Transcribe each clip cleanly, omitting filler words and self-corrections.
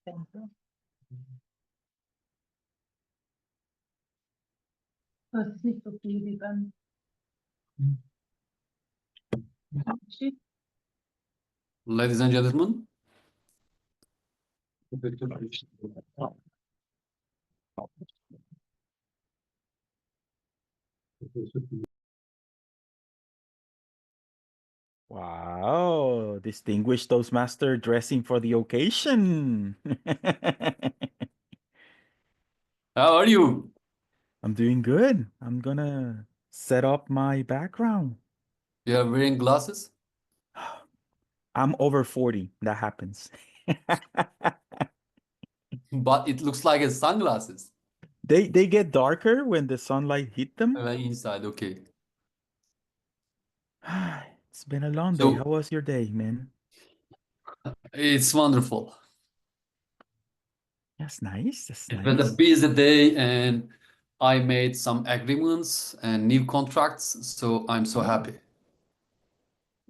Thank you. Das ist nicht so viel wie beim Schiff. Ladies and gentlemen, Wow, distinguished Toastmaster dressing for the occasion. how are you? I'm doing good. I'm gonna set up my background. You are wearing glasses? I'm over 40. That happens. But it looks like a sunglasses. They get darker when the sunlight hit them. Inside, okay. It's been a long day. So- How was your day, man? It's wonderful. That's nice. That's It was a nice. busy day and I made some agreements and new contracts, so I'm so happy.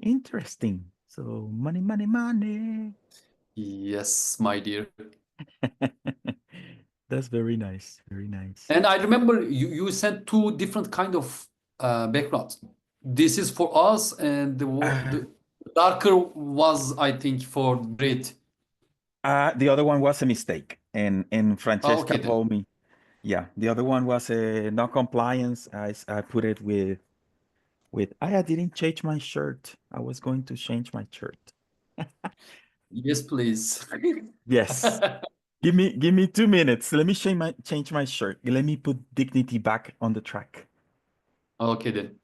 Interesting. So money, money, money. Yes, my dear. That's very nice. Very nice. And I remember you sent two different kind of backgrounds. This is for us, and the darker was, I think, for Brit. The other one was a mistake, and Francesca okay then. told me, yeah, the other one was a non-compliance. I put it with I didn't change my shirt. I was going to change my shirt. Yes, please. Yes. Give me 2 minutes. Let me change my shirt. Let me put dignity back on the track. Okay then.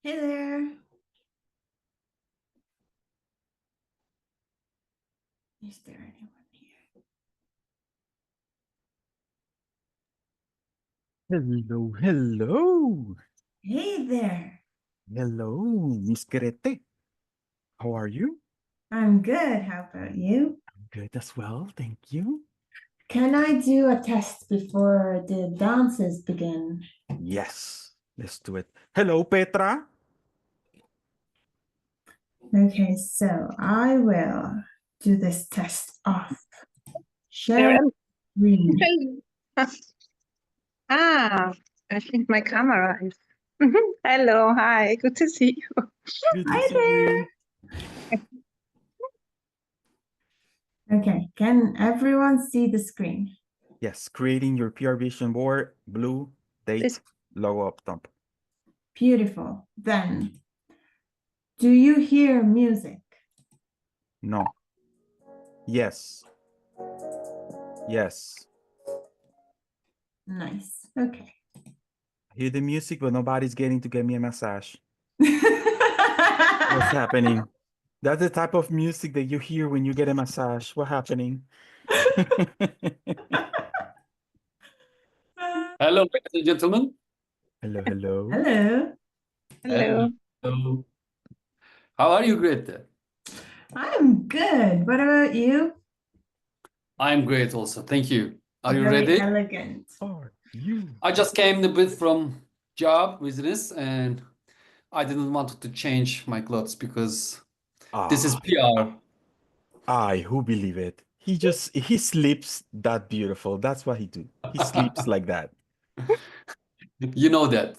Hey there. Is there anyone here? Hello, hello. Hey there. Hello, Miss Grete. How are you? I'm good. How about you? I'm good as well, thank you. Can I do a test before the dances begin? Yes, let's do it. Hello, Petra. Okay, so I will do this test off. There Share screen. Ah, I think my camera is. Hello, hi, good to see you. Good to Hi see you. Okay, can everyone see the screen? Yes, creating your PR vision board, blue, date, This- logo up top. Beautiful. Then, do you hear music? No. Yes. Yes. Nice. Okay. I hear the music, but nobody's getting to get me a massage. What's happening? That's the type of music that you hear when you get a massage. What's happening? Hello, ladies and gentlemen. Hello, hello. Hello. Hello. Hello. How are you, Grete? I'm good. What about you? I'm great also. Thank you. Are you Very ready? elegant. Are you? I just came a bit from job business and I didn't want to change my clothes because this is PR. Who believe it? He sleeps that beautiful. That's what he do. He sleeps like that. You know that.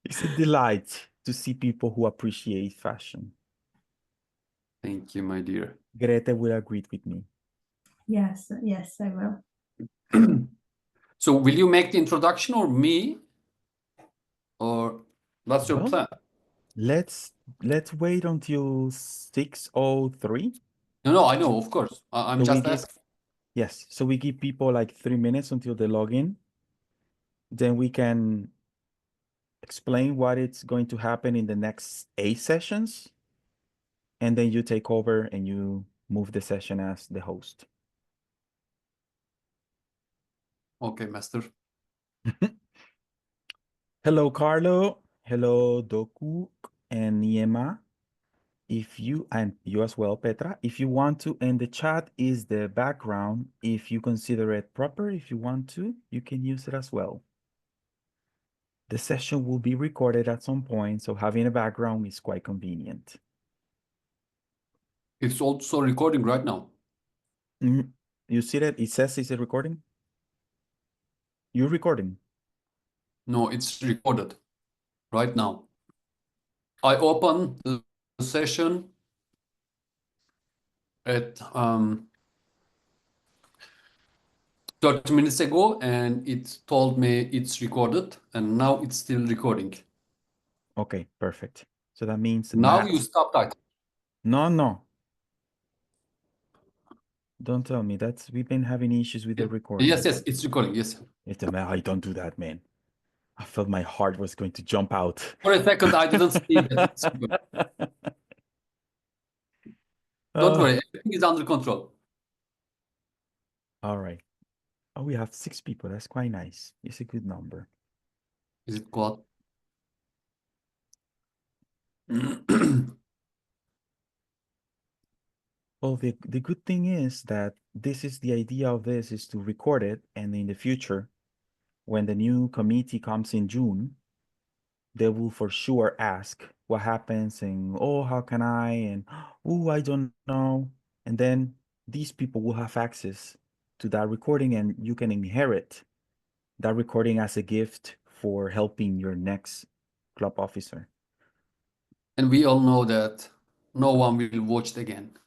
It's a delight to see people who appreciate fashion. Thank you, my dear. Grete will agree with me. Yes, yes, I will. So will you make the introduction or me? Or what's your Well, plan? Let's wait until 6:03. No, I know, of course. I'm So we just give asking. Yes, so we give people like 3 minutes until they log in. Then we can explain what it's going to happen in the next 8 sessions. And then you take over and you move the session as the host. Okay, master. Hello, Carlo. Hello, Doku and Niema. If you, and you as well, Petra, if you want to, and the chat is the background. If you consider it proper, if you want to, you can use it as well. The session will be recorded at some point, so having a background is quite convenient. It's also recording right now. You see that? It says it's a recording? You're recording? No, it's recorded right now. I opened the session at 30 minutes ago, and it told me it's recorded, and now it's still recording. Okay, perfect. So that means Now you stopped that. No. Don't tell me. We've been having issues with the recording. Yes, it's recording. Yes. I don't do that, man. I felt my heart was going to jump out. For a second, I didn't see that it's recording. Don't worry, everything is under control. All right. Oh, we have 6 people. That's quite nice. It's a good number. Is it quad? Well, the good thing is that the idea of this is to record it, and in the future, when the new committee comes in June, they will for sure ask what happens and, oh, how can I? And, oh, I don't know. And then these people will have access to that recording, and you can inherit that recording as a gift for helping your next club officer. And we all know that no one will watch it again.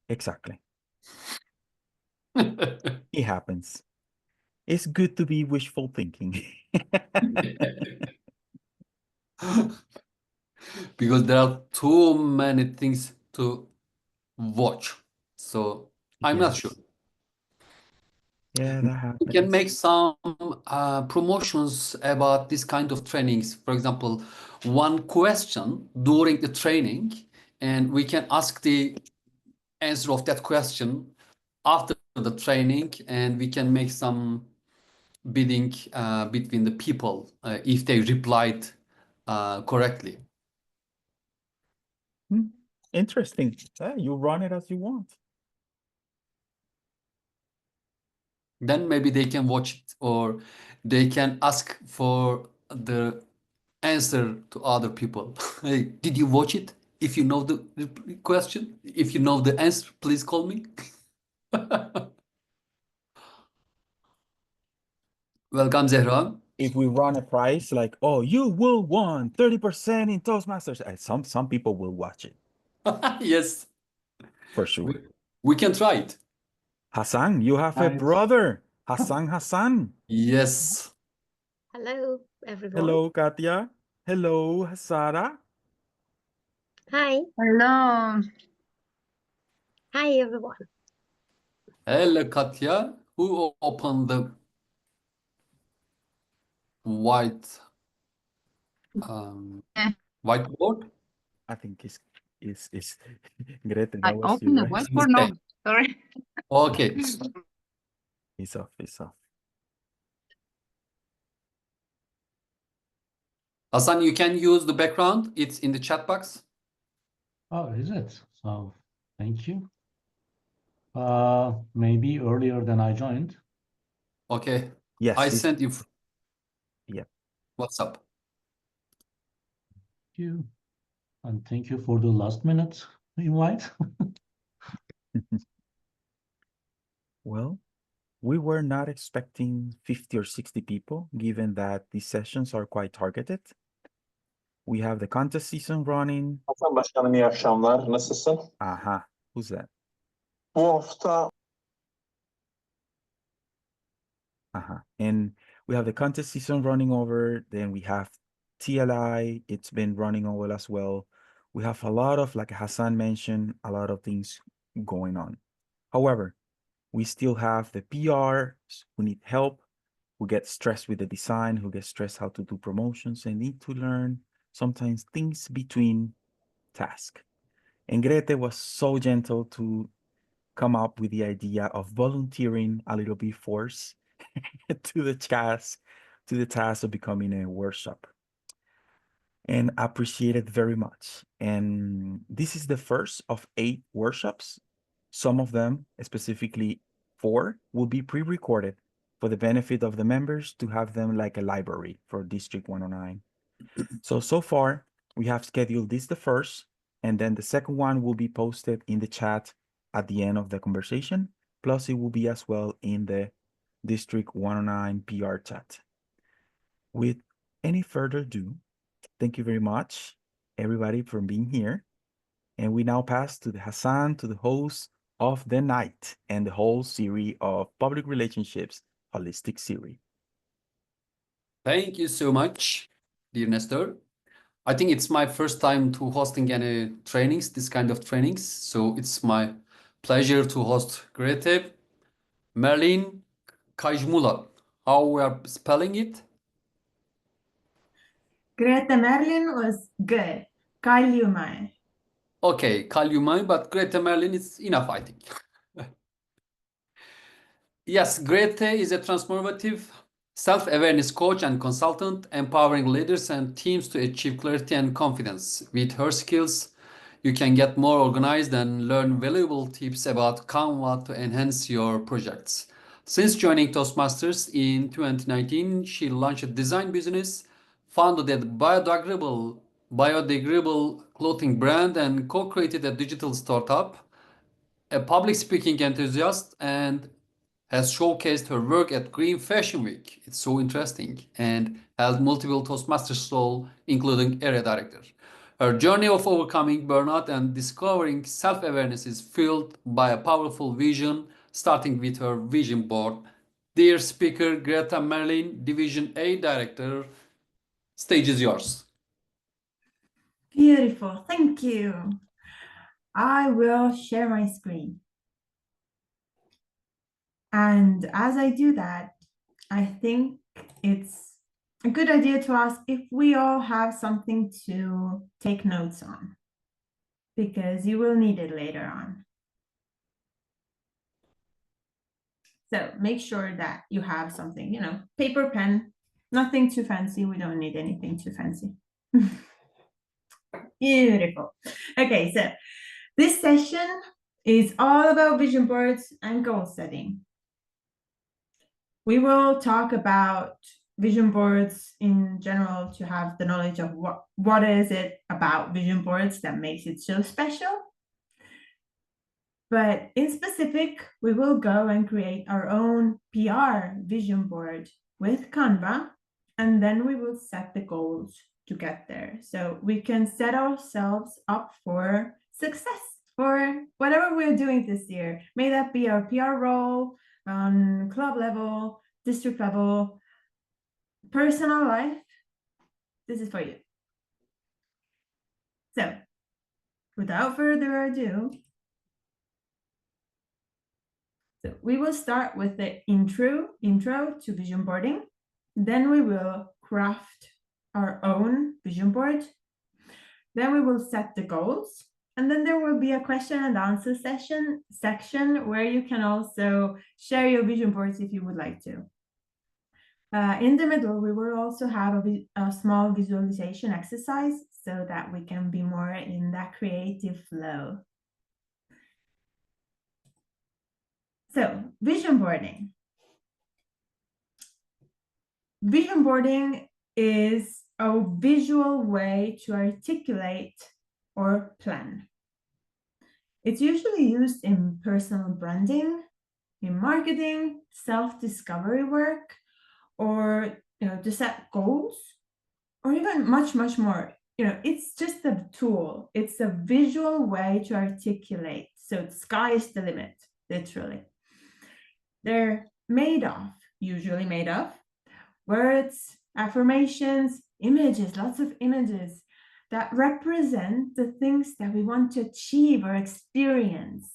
Exactly. It happens. It's good to be wishful thinking. Because there are too many things to watch. So I'm not sure. Yeah, that happens. We can make some promotions about this kind of trainings. For example, one question during the training, and we can ask the answer of that question after the training, and we can make some bidding between the people if they replied correctly. Interesting. You run it as you want. Then maybe they can watch it, or they can ask for the answer to other people. Hey, did you watch it? If you know the question, if you know the answer, please call me. Welcome, Zehra. If we run a price like, oh, you will won 30% in Toastmasters, some people will watch it. Yes, for sure. We can try it. Hassan, you have a Nice. brother. Hassan. Yes. Hello, everyone. Hello, Katya. Hello, Sara. Hi. Hello. Hi, everyone. Hello, Katya. Who opened the whiteboard? I think it's Grete. I That was opened you, the right? whiteboard. No, sorry. Okay. It's off. Hassan, you can use the background. It's in the chat box. Oh, is it? So thank you. Maybe earlier than I joined. Okay. Yes. I sent you. Yeah. WhatsApp. Thank you. And thank you for the last minute invite. Well, we were not expecting 50 or 60 people, given that these sessions are quite targeted. We have the contest season running. Hasan Başkanım iyi akşamlar. Nasılsın? Aha. Who's that? Bu hafta And we have the contest season running over. Then we have TLI. It's been running over as well. We have a lot of, like Hassan mentioned, a lot of things going on. However, We still have the PRs who need help, who get stressed with the design, who get stressed how to do promotions and need to learn sometimes things between tasks. And Grete was so gentle to come up with the idea of volunteering a little bit force to the task of becoming a workshop. And appreciate it very much. And this is the first of 8 workshops. Some of them, specifically 4, will be pre-recorded for the benefit of the members to have them like a library for District 109. So far, we have scheduled this the first, and then the second one will be posted in the chat at the end of the conversation. Plus, it will be as well in the District 109 PR chat. With any further ado, thank you very much, everybody, for being here. And we now pass to Hassan, to the host of the night and the whole series of public relationships, holistic series. Thank you so much, dear Nestor. I think it's my first time to hosting any trainings, this kind of trainings. So it's my pleasure to host Grete, Merlin, Kajmula. How we are spelling it? Grete Merlin was good. Kaljumai. Okay, Kalyumay, but Grete Merlin is enough, I think. Yes, Grete is a transformative self-awareness coach and consultant, empowering leaders and teams to achieve clarity and confidence. With her skills, you can get more organized and learn valuable tips about Canva to enhance your projects. Since joining Toastmasters in 2019, she launched a design business, founded a biodegradable clothing brand, and co-created a digital startup, a public speaking enthusiast, and has showcased her work at Green Fashion Week. It's so interesting, and held multiple Toastmasters roles, including area director. Her journey of overcoming burnout and discovering self-awareness is fueled by a powerful vision, starting with her vision board. Dear speaker, Greta Merlin, Division A Director, stage is yours. Beautiful, thank you. I will share my screen. And as I do that, I think it's a good idea to ask if we all have something to take notes on, because you will need it later on. So make sure that you have something, you know, paper, pen, nothing too fancy. We don't need anything too fancy. Beautiful. Okay, so this session is all about vision boards and goal setting. We will talk about vision boards in general to have the knowledge of what is it about vision boards that makes it so special. But in specific, we will go and create our own PR vision board with Canva, and then we will set the goals to get there. So we can set ourselves up for success for whatever we're doing this year. May that be our PR role, on club level, district level, personal life. This is for you. So without further ado, so we will start with the intro to vision boarding. Then we will craft our own vision board. Then we will set the goals. And then there will be a question and answer section where you can also share your vision boards if you would like to. In the middle, we will also have a small visualization exercise so that we can be more in that creative flow. So, vision boarding. Vision boarding is a visual way to articulate or plan. It's usually used in personal branding, in marketing, self-discovery work, or to set goals, or even much more. It's just a tool. It's a visual way to articulate. So the sky is the limit, literally. They're usually made of words, affirmations, images, lots of images that represent the things that we want to achieve or experience.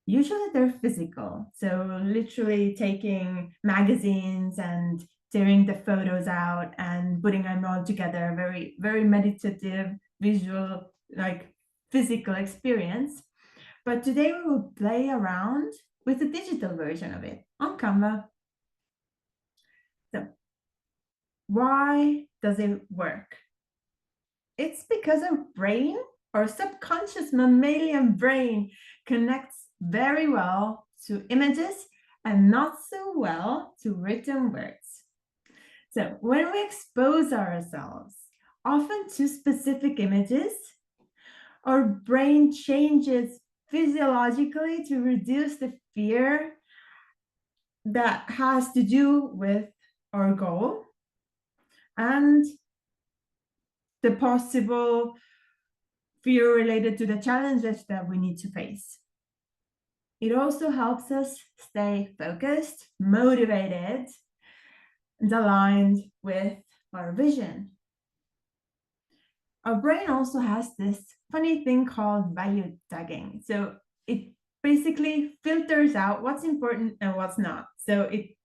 Usually they're physical, so literally taking magazines and tearing the photos out and putting them all together, very, very meditative, visual, like physical experience. But today we will play around with the digital version of it on Canva. So why does it work? It's because our brain, our subconscious mammalian brain, connects very well to images and not so well to written words. So when we expose ourselves, often to specific images, our brain changes physiologically to reduce the fear that has to do with our goal and the possible fear related to the challenges that we need to face. It also helps us stay focused, motivated, and aligned with our vision. Our brain also has this funny thing called value tagging. So it basically filters out what's important and what's not. So it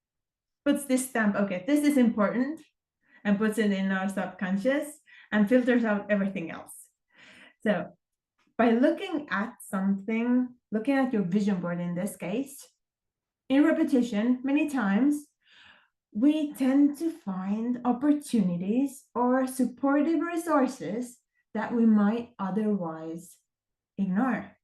puts this stamp, okay, this is important, and puts it in our subconscious and filters out everything else. So by looking at something, looking at your vision board in this case, in repetition, many times, we tend to find opportunities or supportive resources that we might otherwise ignore.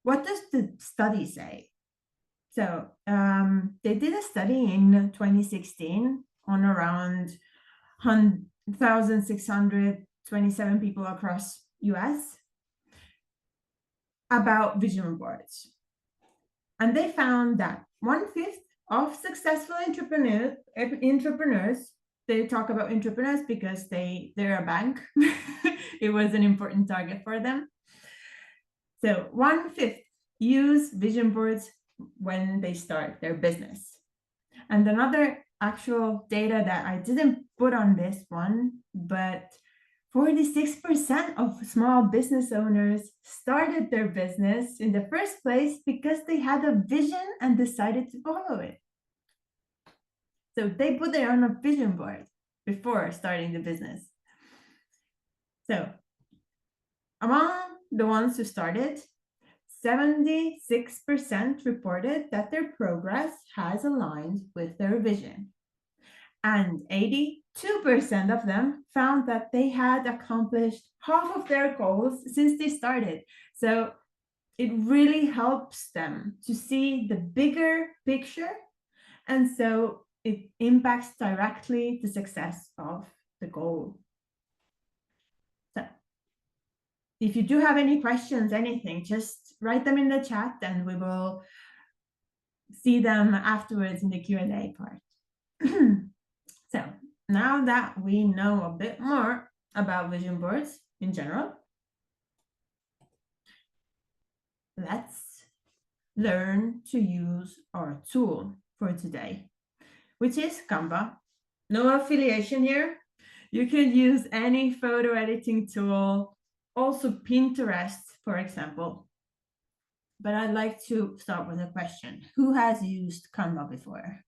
What does the study say? So they did a study in 2016 on around 1,627 people across US about vision boards. And they found that 1/5 of successful entrepreneurs, they talk about entrepreneurs because they're a bank. It was an important target for them. So 1/5 use vision boards when they start their business. And another actual data that I didn't put on this one, but 46% of small business owners started their business in the first place because they had a vision and decided to follow it. So they put their own vision board before starting the business. So among the ones who started, 76% reported that their progress has aligned with their vision. And 82% of them found that they had accomplished half of their goals since they started. So it really helps them to see the bigger picture. And so it impacts directly the success of the goal. So if you do have any questions, anything, just write them in the chat and we will see them afterwards in the Q&A part. So now that we know a bit more about vision boards in general, let's learn to use our tool for today, which is Canva. No affiliation here. You can use any photo editing tool, also Pinterest, for example. But I'd like to start with a question. Who has used Canva before?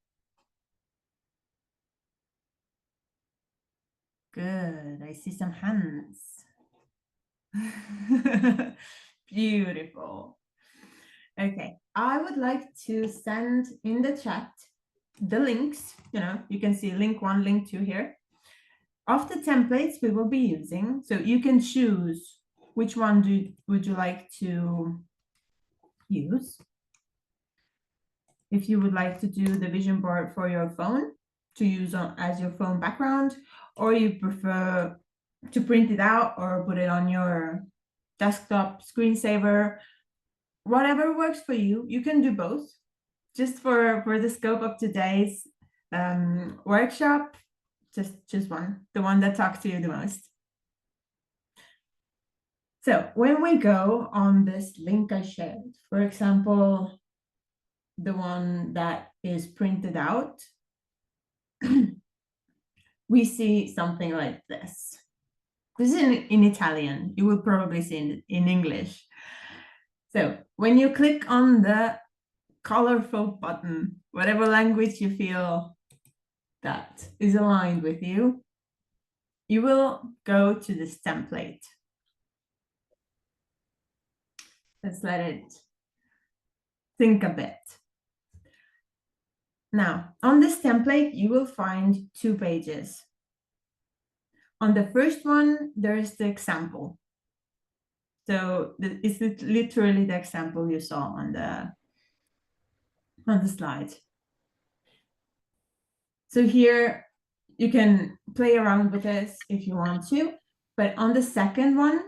Good, I see some hands. Beautiful. Okay, I would like to send in the chat the links. You can see link 1, link 2 here of the templates we will be using. So you can choose which one would you like to use. If you would like to do the vision board for your phone to use as your phone background, or you prefer to print it out or put it on your desktop screensaver, whatever works for you, you can do both. Just for the scope of today's workshop, just choose one, the one that talks to you the most. So when we go on this link I shared, for example, the one that is printed out, we see something like this. This is in Italian. You will probably see it in English. So when you click on the colorful button, whatever language you feel that is aligned with you, you will go to this template. Let's let it think a bit. Now, on this template, you will find 2 pages. On the first one, there is the example. So it's literally the example you saw on the slide. So here you can play around with this if you want to, but on the second one,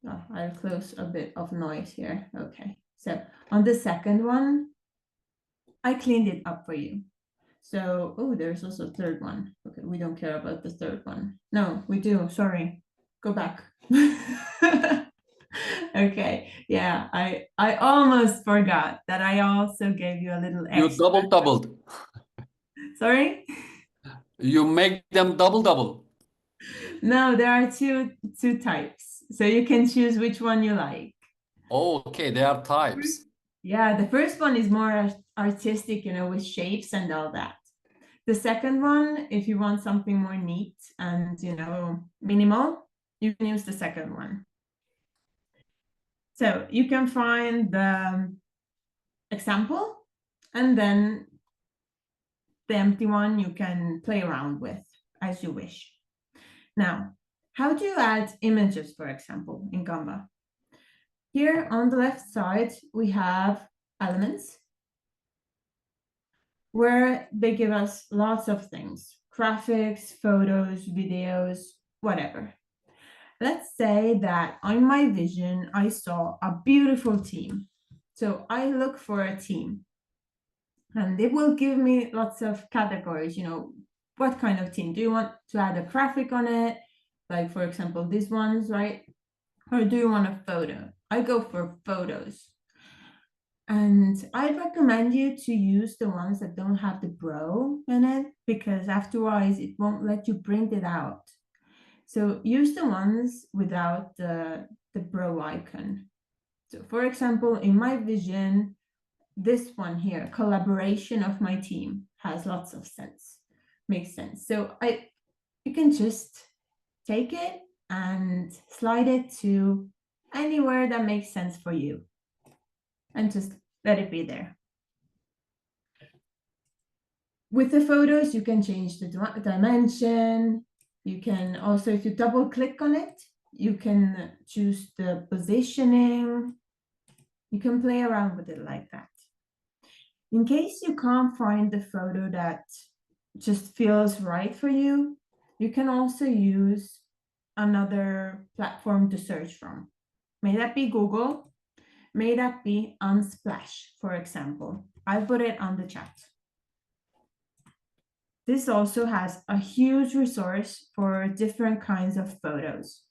oh, I'll close a bit of noise here. Okay, so on the second one, I cleaned it up for you. So, oh, there's also a third one. Okay, we don't care about the third one. No, we do, sorry. Go back. Okay, yeah, I almost forgot that I also gave you a little You extra. doubled. Sorry? You make them double. No, there are two types. So you can choose which one you like. Oh, okay, there are types. Yeah, the first one is more artistic, you know, with shapes and all that. The second one, if you want something more neat and, you know, minimal, you can use the second one. So you can find the example and then the empty one you can play around with as you wish. Now, how do you add images, for example, in Canva? Here on the left side, we have elements where they give us lots of things, graphics, photos, videos, whatever. Let's say that on my vision, I saw a beautiful team. So I look for a team and it will give me lots of categories, you know, what kind of team? Do you want to add a graphic on it? Like, for example, these ones, right? Or do you want a photo? I go for photos. And I'd recommend you to use the ones that don't have the bro in it, because afterwards it won't let you print it out. So use the ones without the bro icon. So for example, in my vision, this one here, collaboration of my team, has lots of sense, makes sense. So you can just take it and slide it to anywhere that makes sense for you and just let it be there. With the photos, you can change the dimension. You can also, if you double click on it, you can choose the positioning. You can play around with it like that. In case you can't find the photo that just feels right for you, you can also use another platform to search from. May that be Google, may that be Unsplash, for example. I put it on the chat. This also has a huge resource for different kinds of photos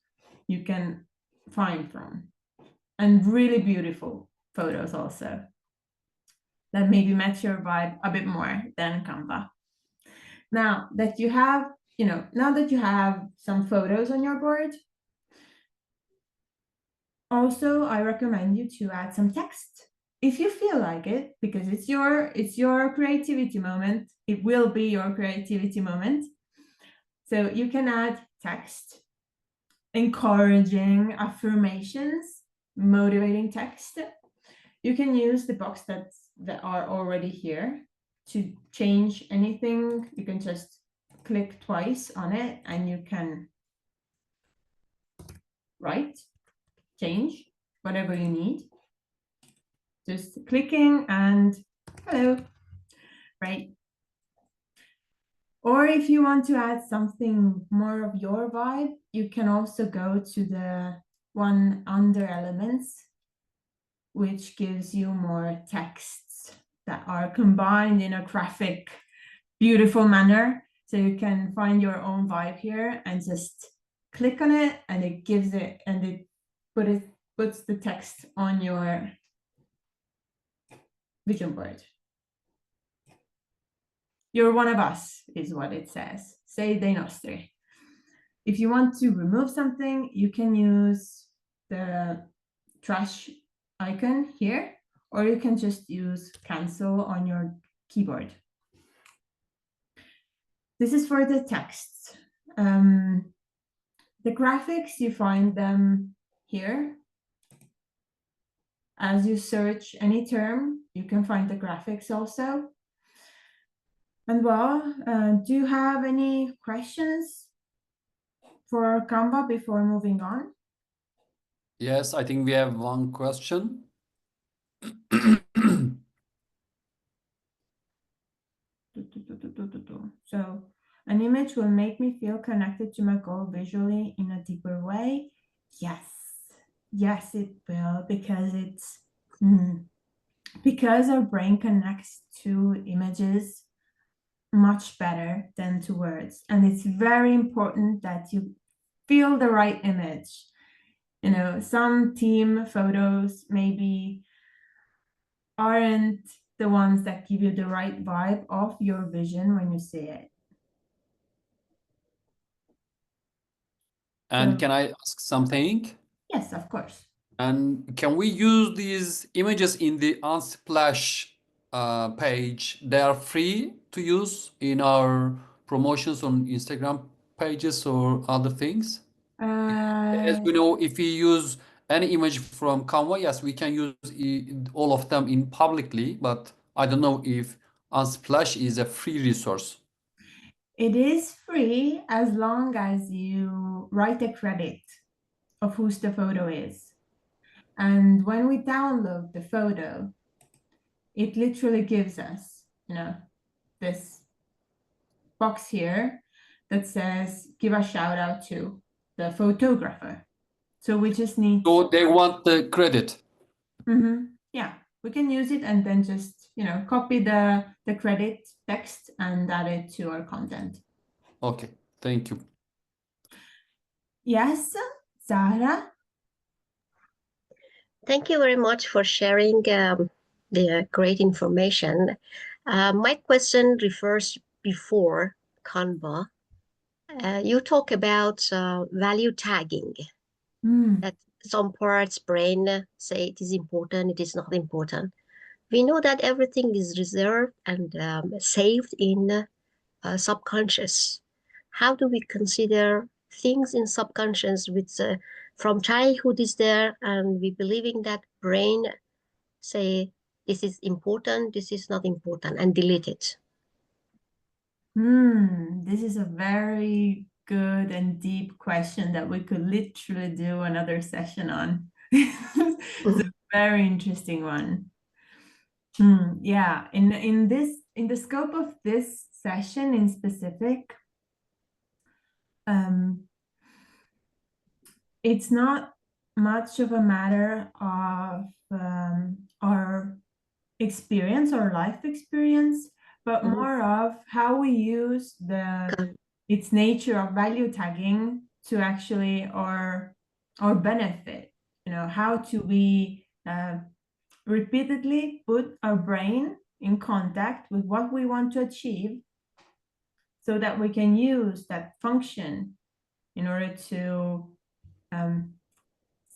you can find from, and really beautiful photos also that maybe match your vibe a bit more than Canva. Now that you have, now that you have some photos on your board, also I recommend you to add some text if you feel like it, because it's your creativity moment. It will be your creativity moment. So you can add text, encouraging affirmations, motivating text. You can use the box that are already here to change anything. You can just click twice on it and you can write, change, whatever you need. Just clicking and hello, right? Or if you want to add something more of your vibe, you can also go to the one under elements, which gives you more texts that are combined in a graphic, beautiful manner. So you can find your own vibe here and just click on it and it gives it, and it puts the text on your vision board. You're one of us, is what it says. Sei dei nostri. If you want to remove something, you can use the trash icon here, or you can just use cancel on your keyboard. This is for the texts. The graphics, you find them here. As you search any term, you can find the graphics also. And well, do you have any questions for Canva before moving on? Yes, I think we have one question. So, an image will make me feel connected to my goal visually in a deeper way. Yes, yes, it will, because it's because our brain connects to images much better than to words, and it's very important that you feel the right image. You know, some team photos maybe aren't the ones that give you the right vibe of your vision when you see it. And can I ask something? Yes, of course. And can we use these images in the Unsplash page? They are free to use in our promotions on Instagram pages or other things? As we know, if we use any image from Canva, yes, we can use all of them in publicly, but I don't know if Unsplash is a free resource. It is free as long as you write a credit of whose the photo is. And when we download the photo, it literally gives us, you know, this box here that says, give a shout out to the photographer. So we just need. So they want the credit. Yeah, we can use it and then just, you know, copy the credit text and add it to our content. Okay, thank you. Yes, Zahra? Thank you very much for sharing the great information. My question refers before Canva. You talk about value tagging. That some parts brain say it is important, it is not important. We know that everything is reserved and saved in subconscious. How do we consider things in subconscious with from childhood is there, and we believing that brain say this is important, this is not important, and delete it? This is a very good and deep question that we could literally do another session on. It's a very interesting one. Yeah, in the scope of this session in specific, it's not much of a matter of our experience or life experience, but more of how we use its nature of value tagging to actually our benefit. You know, how do we repeatedly put our brain in contact with what we want to achieve so that we can use that function in order to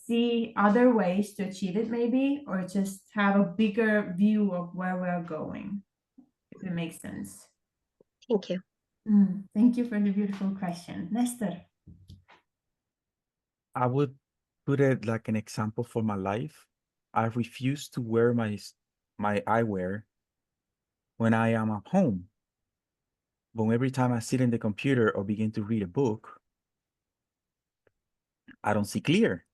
see other ways to achieve it maybe, or just have a bigger view of where we're going, if it makes sense. Thank you. Thank you for the beautiful question. Nestor? I would put it like an example for my life. I refuse to wear my eyewear when I am at home. But every time I sit in the computer or begin to read a book, I don't see clear.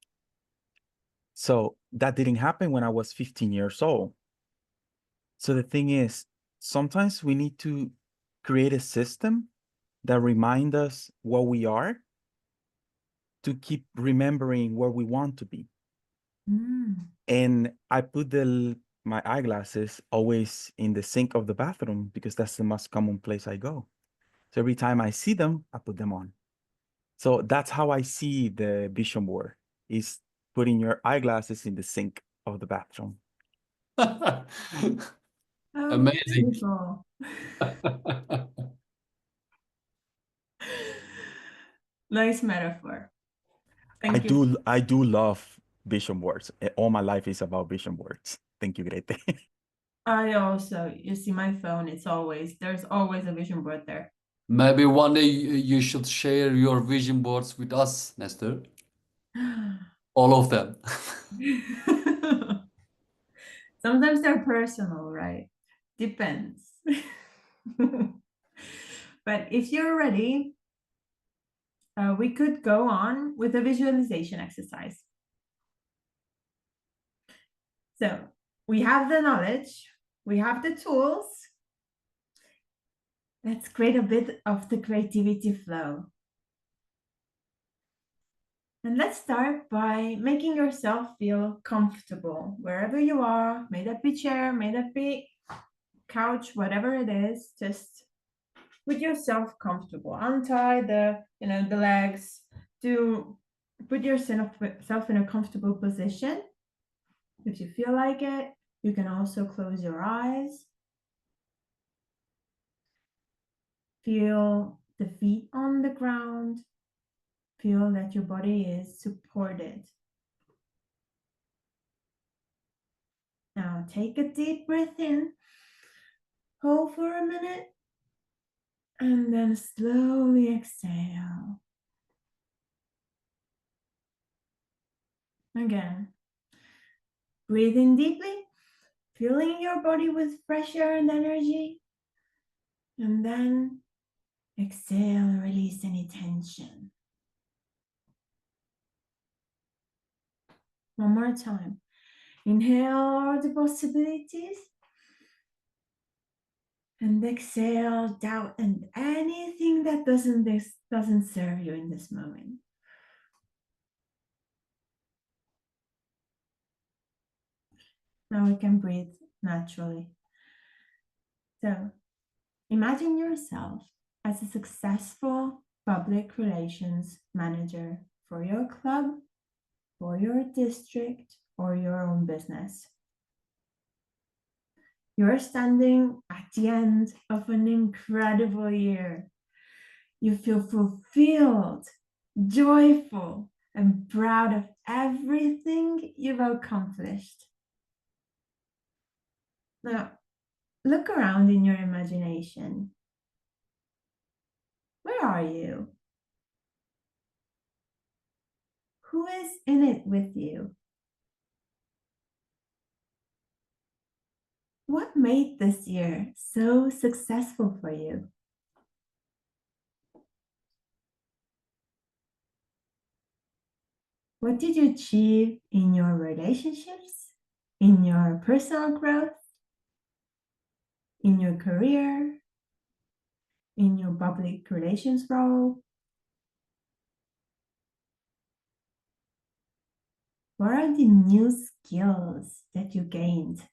So that didn't happen when I was 15 years old. So the thing is, sometimes we need to create a system that reminds us what we are to keep remembering where we want to be. And I put my eyeglasses always in the sink of the bathroom because that's the most common place I go. So every time I see them, I put them on. So that's how I see the vision board, is putting your eyeglasses in the sink of the bathroom. Amazing. Nice metaphor. Thank you. I do love vision boards. All my life is about vision boards. Thank you, Grete. I also, you see my phone, there's always a vision board there. Maybe one day you should share your vision boards with us, Nestor. All of them. Sometimes they're personal, right? Depends. But if you're ready, we could go on with a visualization exercise. So we have the knowledge, we have the tools. Let's create a bit of the creativity flow. And let's start by making yourself feel comfortable wherever you are. May that be chair, may that be couch, whatever it is, just put yourself comfortable. Untie the legs to put yourself in a comfortable position. If you feel like it, you can also close your eyes. Feel the feet on the ground. Feel that your body is supported. Now take a deep breath in. Hold for a minute. And then slowly exhale. Again. Breathe in deeply. Filling your body with fresh air and energy. And then exhale, release any tension. One more time. Inhale all the possibilities. And exhale doubt and anything that doesn't serve you in this moment. Now we can breathe naturally. So imagine yourself as a successful public relations manager for your club, for your district, or your own business. You're standing at the end of an incredible year. You feel fulfilled, joyful, and proud of everything you've accomplished. Now, look around in your imagination. Where are you? Who is in it with you? What made this year so successful for you? What did you achieve in your relationships, in your personal growth, in your career, in your public relations role? What are the new skills that you gained?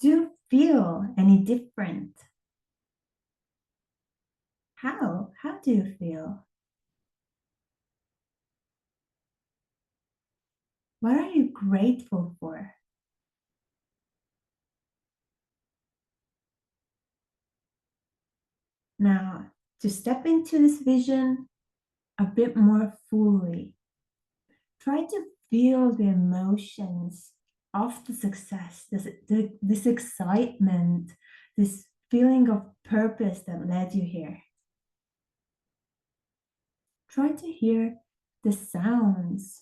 Do you feel any different? How? How do you feel? What are you grateful for? Now, to step into this vision a bit more fully, try to feel the emotions of the success, this excitement, this feeling of purpose that led you here. Try to hear the sounds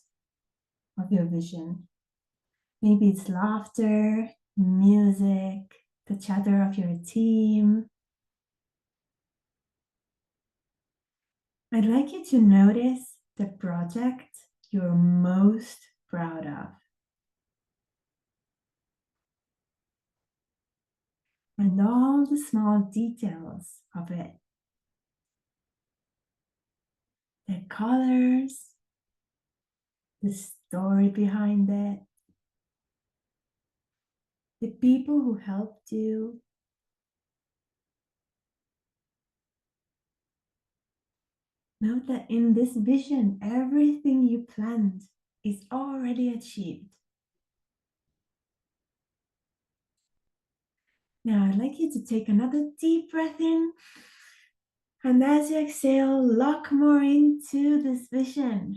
of your vision. Maybe it's laughter, music, the chatter of your team. I'd like you to notice the project you're most proud of. And all the small details of it. The colors, the story behind it, the people who helped you. Note that in this vision, everything you planned is already achieved. Now, I'd like you to take another deep breath in And as you exhale, lock more into this vision.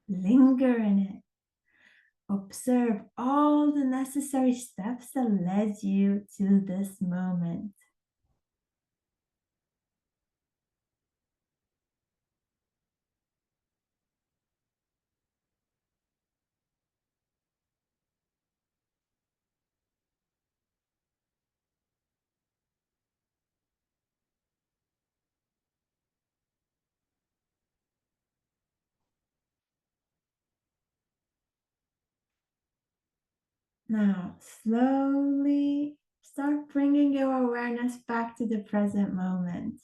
Linger in it. Observe all the necessary steps that led you to this moment. Now, slowly start bringing your awareness back to the present moment.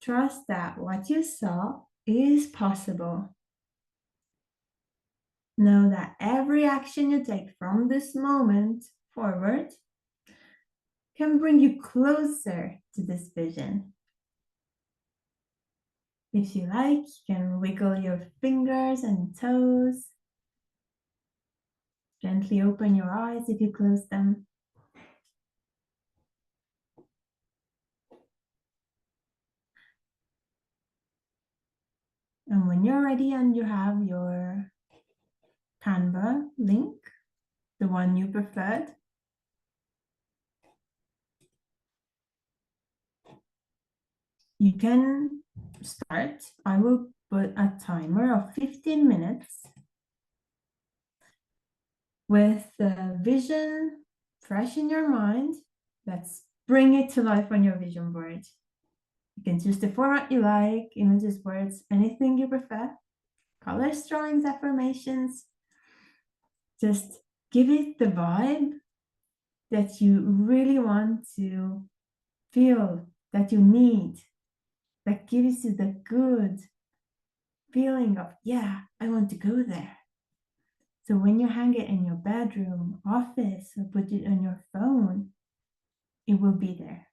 Trust that what you saw is possible. Know that every action you take from this moment forward can bring you closer to this vision. If you like, you can wiggle your fingers and toes. Gently open your eyes if you close them. And when you're ready and you have your Canva link, the one you preferred, you can start. I will put a timer of 15 minutes with the vision fresh in your mind. Let's bring it to life on your vision board. You can choose the format you like, images, words, anything you prefer. Colors, drawings, affirmations. Just give it the vibe that you really want to feel, that you need, that gives you the good feeling of, yeah, I want to go there. So when you hang it in your bedroom, office, or put it on your phone, it will be there.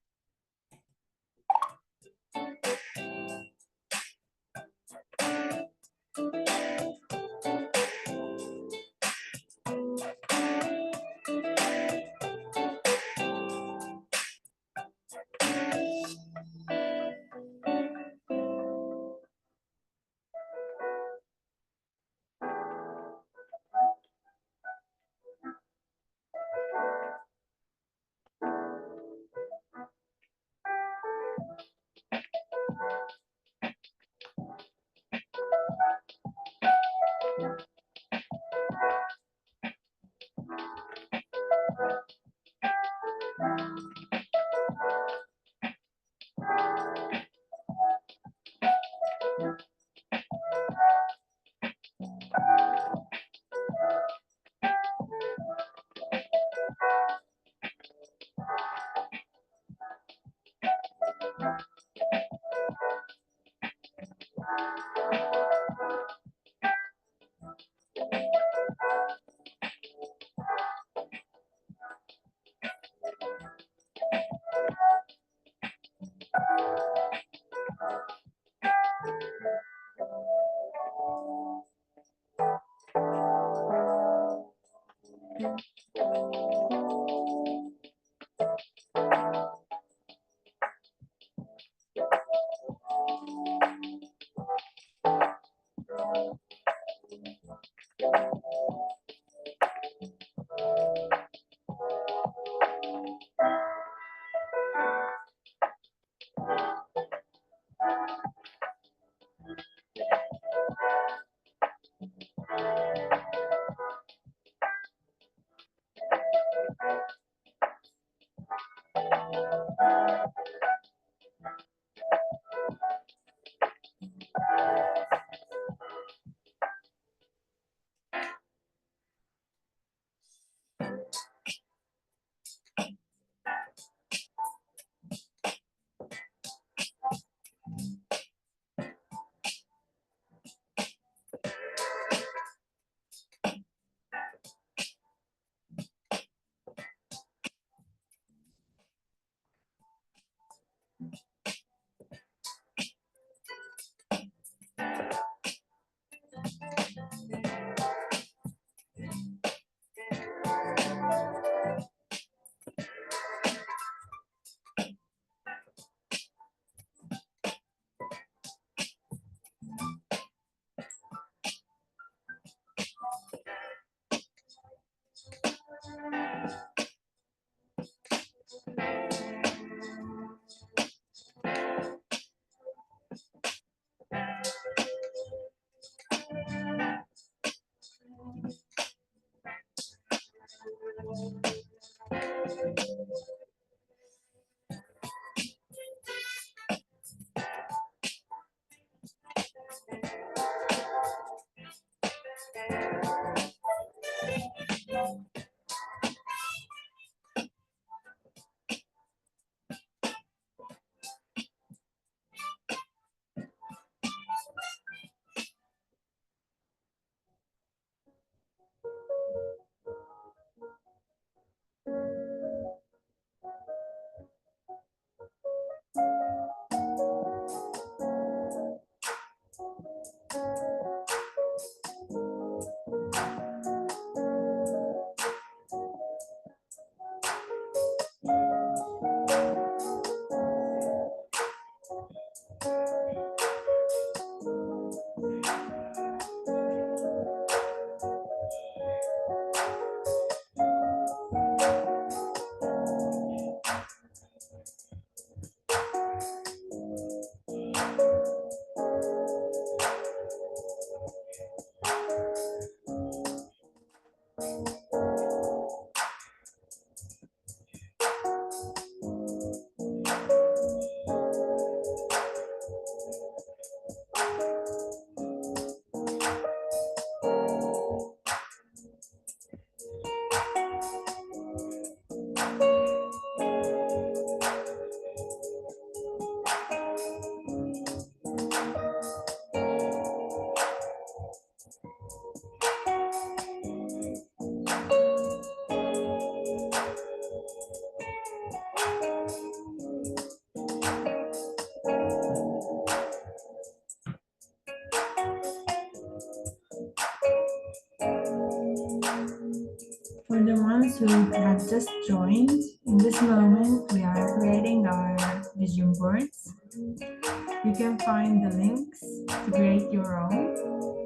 For the ones who have just joined, in this moment we are creating our vision boards. You can find the links to create your own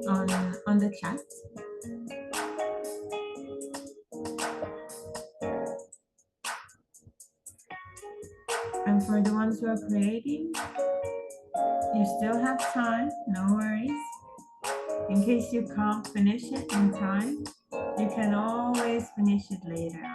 on the chat. And for the ones who are creating, you still have time, no worries. In case you can't finish it in time, you can always finish it later on.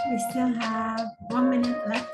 We still have 1 minute left.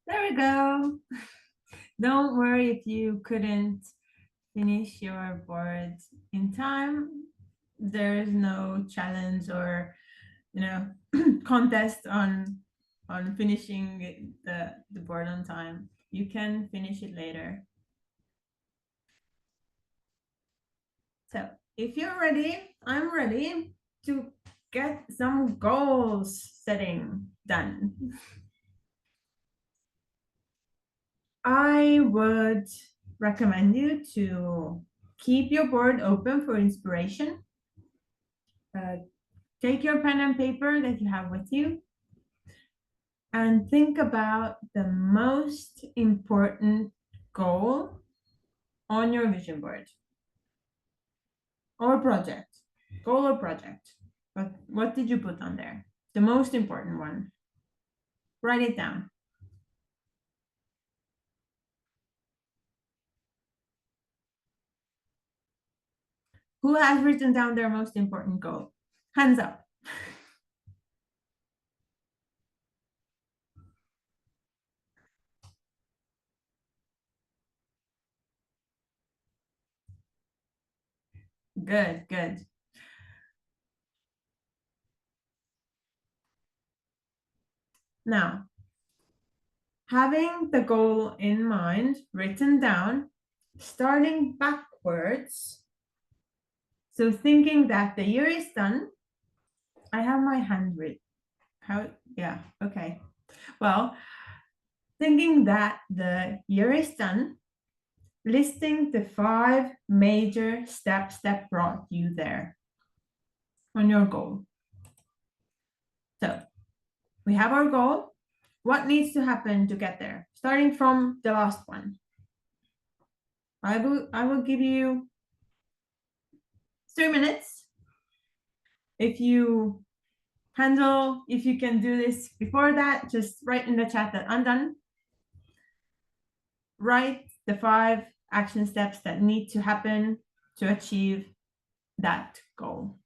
There we go. Don't worry if you couldn't finish your board in time. There is no challenge or contest on finishing the board on time. You can finish it later. So if you're ready, I'm ready to get some goals setting done. I would recommend you to keep your board open for inspiration. Take your pen and paper that you have with you and think about the most important goal on your vision board or project, goal or project. But what did you put on there? The most important one. Write it down. Who has written down their most important goal? Hands up. Good, good. Now, having the goal in mind, written down, starting backwards. So thinking that the year is done, I have my hand written. How? Yeah, okay. Well, thinking that the year is done, listing the 5 major steps that brought you there on your goal. So we have our goal. What needs to happen to get there? Starting from the last one. I will give you 3 minutes. If you can do this before that, just write in the chat that I'm done. Write the 5 action steps that need to happen to achieve that goal.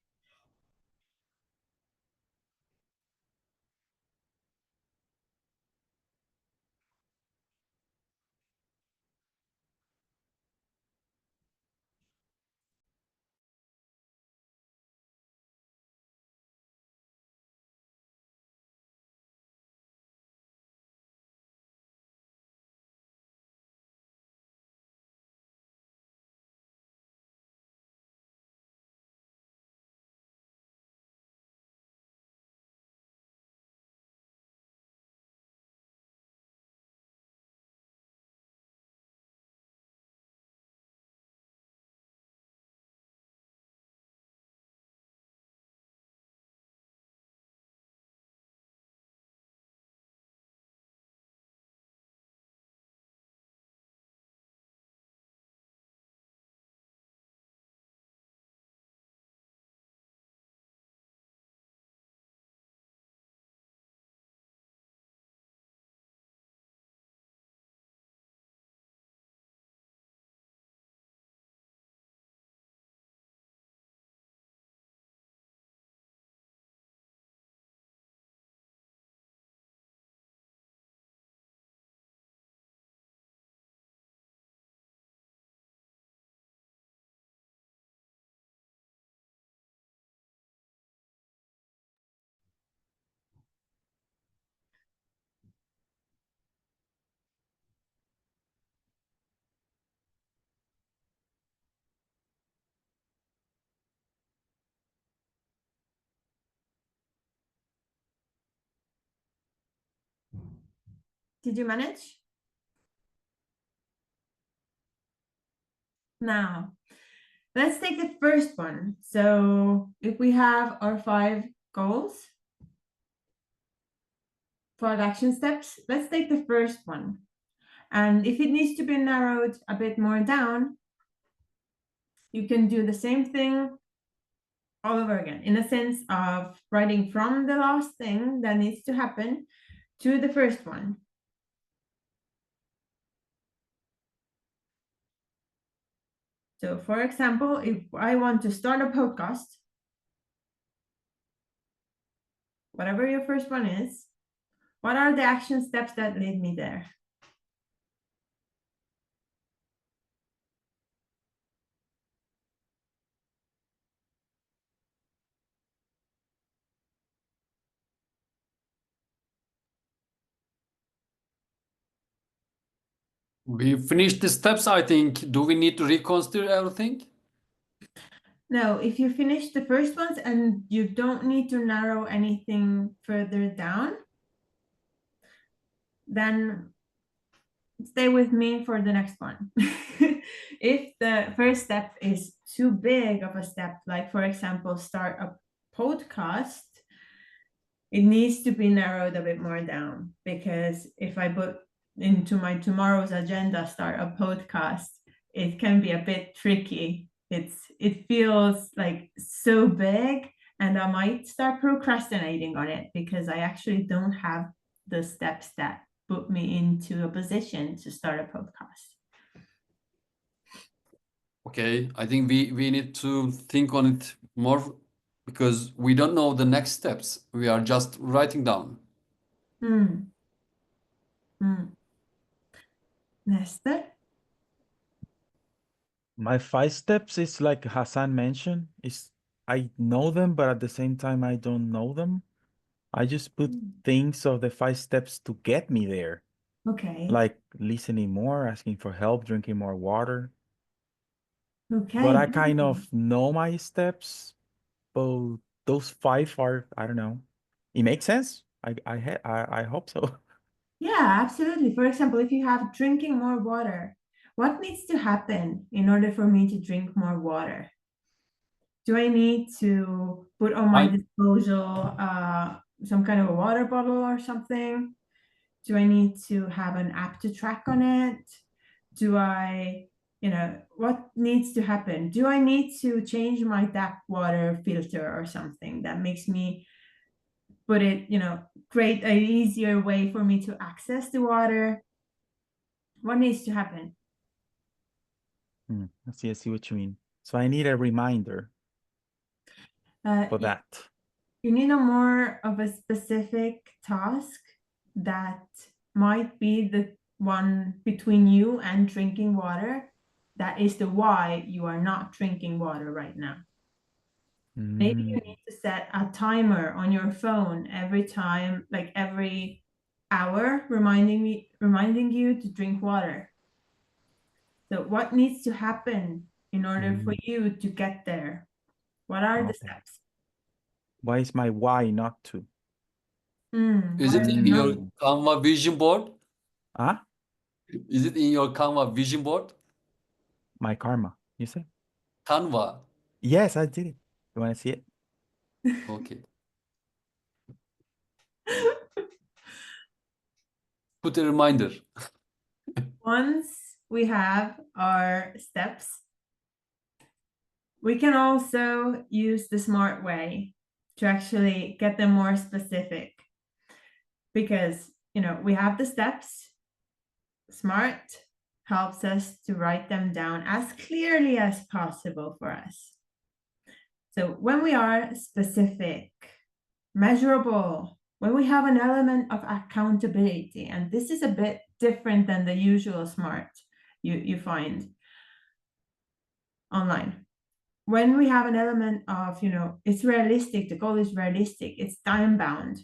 Did you manage? Now, let's take the first one. So if we have our 5 goals, 5 action steps, let's take the first one. And if it needs to be narrowed a bit more down, you can do the same thing all over again, in a sense of writing from the last thing that needs to happen to the first one. So for example, if I want to start a podcast, whatever your first one is, what are the action steps that lead me there? We finished the steps, I think. Do we need to reconsider everything? No, if you finish the first ones and you don't need to narrow anything further down, then stay with me for the next one. If the first step is too big of a step, like for example, start a podcast, it needs to be narrowed a bit more down, because if I put into my tomorrow's agenda, start a podcast, it can be a bit tricky. It feels like so big, and I might start procrastinating on it because I actually don't have the steps that put me into a position to start a podcast. Okay, I think we need to think on it more because we don't know the next steps. We are just writing down. Nestor? My 5 steps is like Hassan mentioned, is I know them, but at the same time I don't know them. I just put things of the 5 steps to get me there. Okay. Like listening more, asking for help, drinking more water. Okay. But I kind of know my steps, but those 5 are, I don't know. It makes sense. I hope so. Yeah, absolutely. For example, if you have drinking more water, what needs to happen in order for me to drink more water? Do I need to put on my disposal some kind of a water bottle or something? Do I need to have an app to track on it? Do I, what needs to happen? Do I need to change my tap water filter or something that makes me put it, create an easier way for me to access the water? What needs to happen? I see what you mean. So I need a reminder for that. You need a more of a specific task that might be the one between you and drinking water. That is the why you are not drinking water right now. Maybe you need to set a timer on your phone every time, like every hour, reminding you to drink water. So what needs to happen in order for you to get there? What are the steps? Why is my why not to? Is it in your Canva vision board? Huh? Is it in your Canva vision board? My karma, you say? Canva. Yes, I did it. You want to see it? Okay. Put a reminder. Once we have our steps, we can also use the smart way to actually get them more specific, because we have the steps. Smart helps us to write them down as clearly as possible for us. So when we are specific, measurable, when we have an element of accountability, and this is a bit different than the usual smart you find online. When we have an element of, it's realistic, the goal is realistic, it's time bound,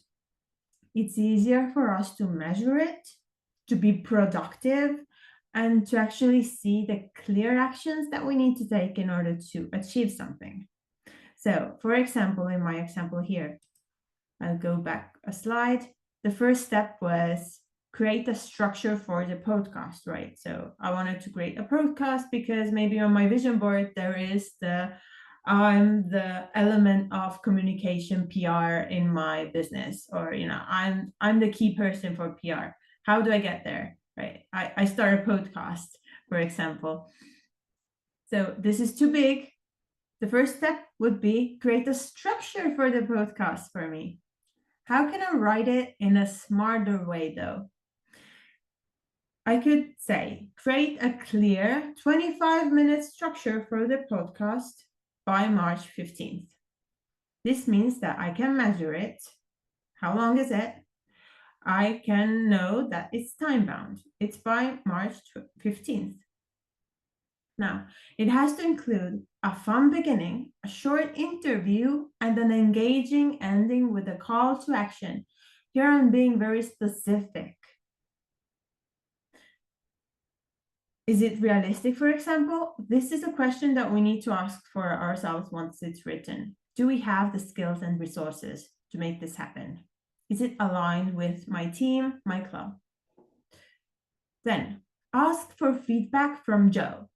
it's easier for us to measure it, to be productive, and to actually see the clear actions that we need to take in order to achieve something. So, for example, in my example here, I'll go back a slide. The first step was create a structure for the podcast, right? So I wanted to create a podcast because maybe on my vision board there is the element of communication PR in my business, or I'm the key person for PR. How do I get there, right? I start a podcast, for example. So this is too big. The first step would be create a structure for the podcast for me. How can I write it in a smarter way though? I could say, create a clear 25-minute structure for the podcast by March 15th. This means that I can measure it. How long is it? I can know that it's time-bound. It's by March 15th. Now, it has to include a fun beginning, a short interview, and an engaging ending with a call to action. Here I'm being very specific. Is it realistic, for example? This is a question that we need to ask for ourselves once it's written. Do we have the skills and resources to make this happen? Is it aligned with my team, my club? Then ask for feedback from Joe,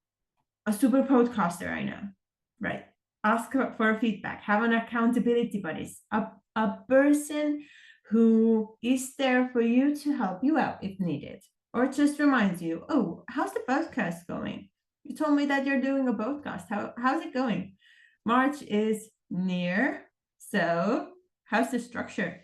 a super podcaster I know, right? Ask for feedback, have an accountability buddy, a person who is there for you to help you out if needed, or just reminds you, oh, how's the podcast going? You told me that you're doing a podcast. How's it going? March is near, so how's the structure?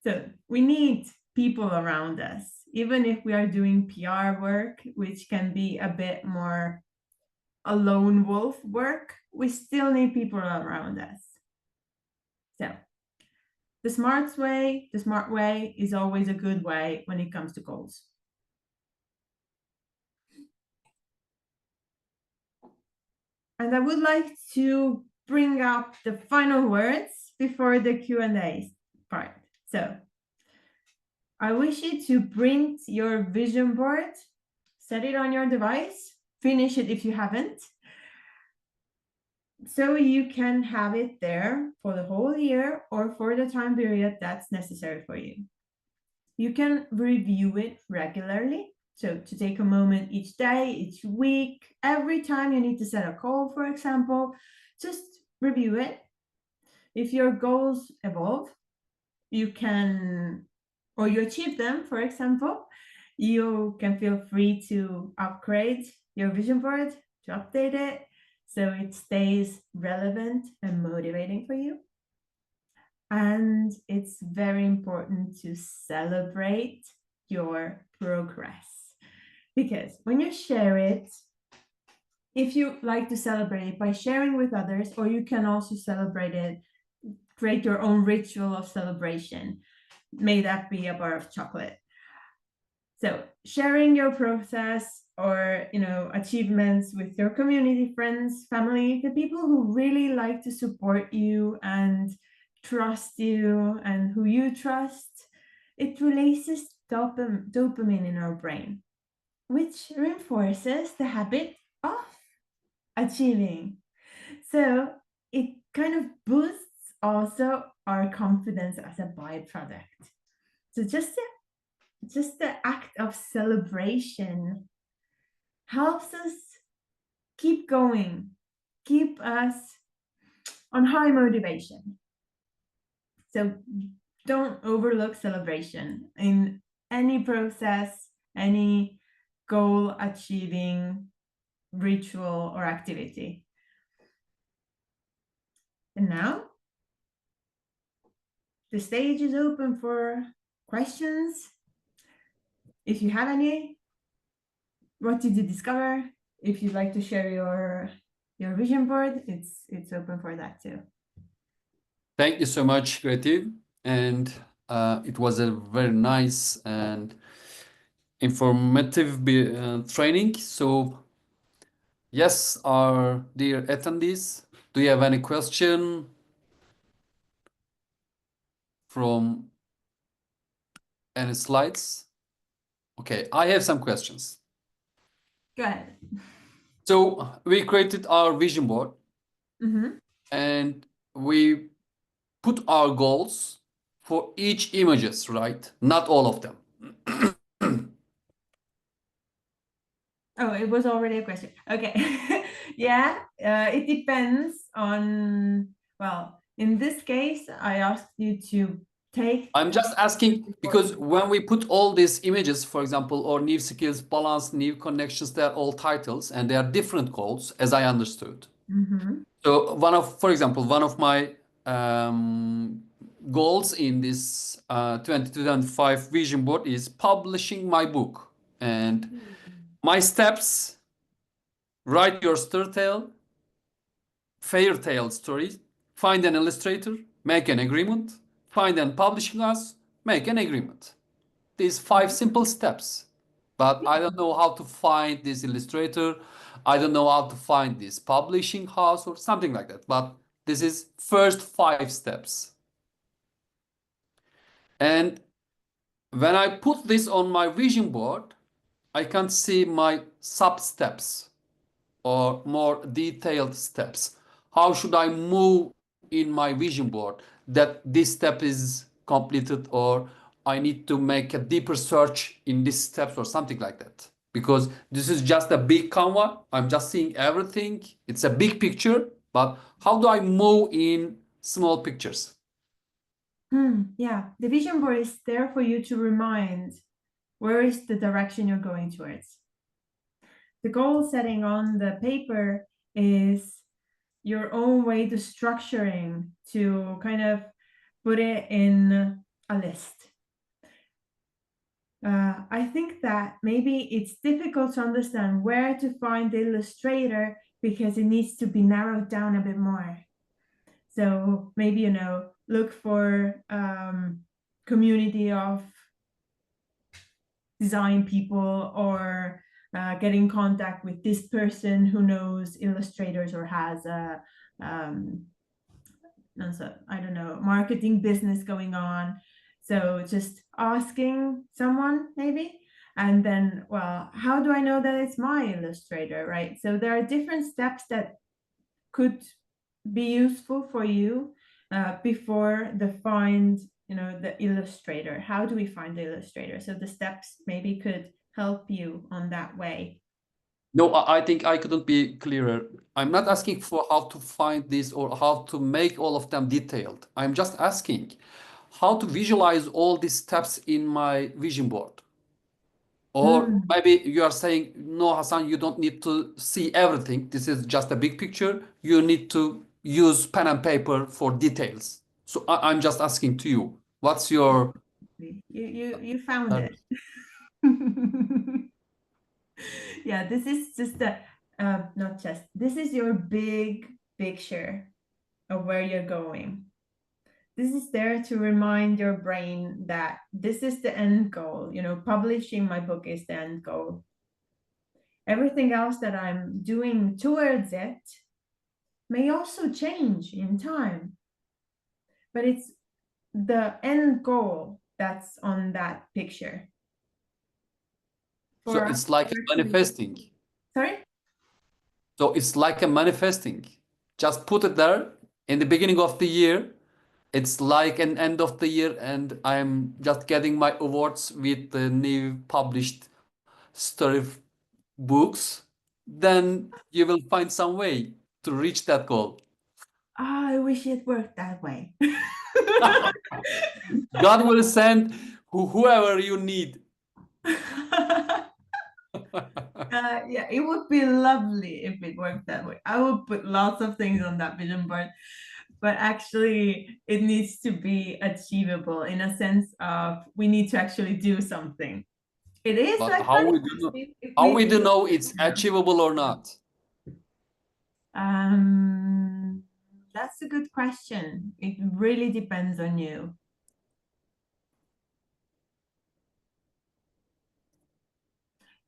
So we need people around us, even if we are doing PR work, which can be a bit more a lone wolf work, we still need people around us. So the smart way is always a good way when it comes to goals. And I would like to bring up the final words before the Q&A part. So I wish you to print your vision board, set it on your device, finish it if you haven't, so you can have it there for the whole year or for the time period that's necessary for you. You can review it regularly. So to take a moment each day, each week, every time you need to set a goal, for example, just review it. If your goals evolve, you can, or you achieve them, for example, you can feel free to upgrade your vision board, to update it, so it stays relevant and motivating for you. And it's very important to celebrate your progress, because when you share it, if you like to celebrate it by sharing with others, or you can also celebrate it, create your own ritual of celebration. May that be a bar of chocolate. So sharing your process or achievements with your community, friends, family, the people who really like to support you and trust you and who you trust, it releases dopamine in our brain, which reinforces the habit of achieving. So it kind of boosts also our confidence as a byproduct. So just the act of celebration helps us keep going, keep us on high motivation. So don't overlook celebration in any process, any goal achieving ritual or activity. And now the stage is open for questions. If you have any, what did you discover? If you'd like to share your vision board, it's open for that too. Thank you so much, Creative. And it was a very nice and informative training. So yes, our dear attendees, do you have any question from any slides? Okay, I have some questions. Go ahead. So we created our vision board and we put our goals for each images, right? Not all of them. Oh, it was already a question. Okay. Yeah, it depends on, well, in this case, I asked you to take. I'm just asking because when we put all these images, for example, or new skills, balance, new connections, they're all titles and they are different goals, as I understood. Mm-hmm. So for example, one of my goals in this 2025 vision board is publishing my book. And my steps: write your fairy tale story, find an illustrator, make an agreement, find an publishing house, make an agreement. These 5 simple steps. But I don't know how to find this illustrator. I don't know how to find this publishing house or something like that. But this is first 5 steps. And when I put this on my vision board, I can see my sub steps or more detailed steps. How should I move in my vision board that this step is completed, or I need to make a deeper search in these steps or something like that? Because this is just a big canvas. I'm just seeing everything. It's a big picture, but how do I move in small pictures? Yeah, the vision board is there for you to remind where is the direction you're going towards. The goal setting on the paper is your own way to structuring, to kind of put it in a list. I think that maybe it's difficult to understand where to find the illustrator because it needs to be narrowed down a bit more. So maybe, you know, look for community of design people, or get in contact with this person who knows illustrators or has a I don't know, marketing business going on. So just asking someone maybe, and then, well, how do I know that it's my illustrator, right? So there are different steps that could be useful for you before the find, you know, the illustrator. How do we find the illustrator? So the steps maybe could help you on that way. No, I think I couldn't be clearer. I'm not asking for how to find this or how to make all of them detailed. I'm just asking how to visualize all these steps in my vision board. Or maybe you are saying, no, Hassan, you don't need to see everything. This is just a big picture. You need to use pen and paper for details. So I'm just asking to you, what's your... You found it. Yeah, this is just the not just, this is your big picture of where you're going. This is there to remind your brain that this is the end goal. You know, publishing my book is the end goal. Everything else that I'm doing towards it may also change in time, but it's the end goal that's on that picture. So it's like manifesting. Sorry? So it's like a manifesting. Just put it there in the beginning of the year. It's like an end of the year, and I'm just getting my awards with the new published story books. Then you will find some way to reach that goal. I wish it worked that way. God will send whoever you need. Yeah, it would be lovely if it worked that way. I would put lots of things on that vision board, but actually it needs to be achievable in a sense of we need to actually do something. It is But like how we do know it's achievable or not? That's a good question. It really depends on you.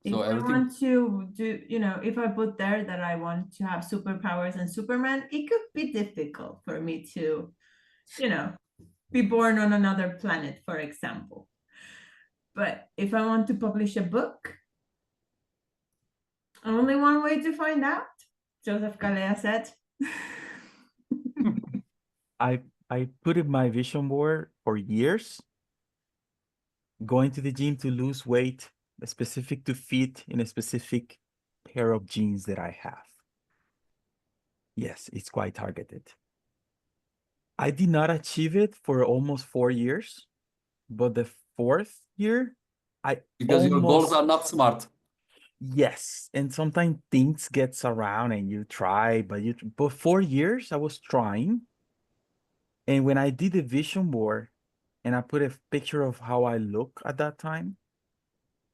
So if I want to do, you know, if I put there that I want to have superpowers and Superman, it could be difficult for me to, you know, be born on another planet, for example. But if I want to publish a book, only one way to find out, Joseph Galea said. I put in my vision board for years, going to the gym to lose weight, specific to fit in a specific pair of jeans that I have. Yes, it's quite targeted. I did not achieve it for almost 4 years, but the 4th year, I Because your goals almost, are not smart. yes. And sometimes things gets around and you try, but 4 years I was trying. And when I did the vision board and I put a picture of how I look at that time,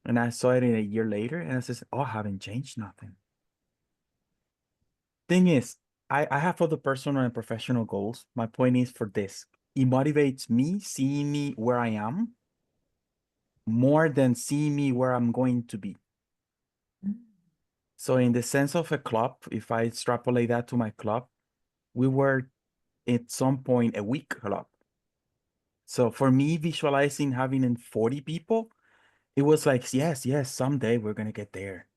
and I saw it in a year later, and I said, oh, I haven't changed nothing. Thing is, I have other personal and professional goals. My point is for this. It motivates me, seeing me where I am, more than seeing me where I'm going to be. So in the sense of a club, if I extrapolate that to my club, we were at some point a week club. So for me, visualizing having in 40 people, it was like, yes, someday we're going to get there.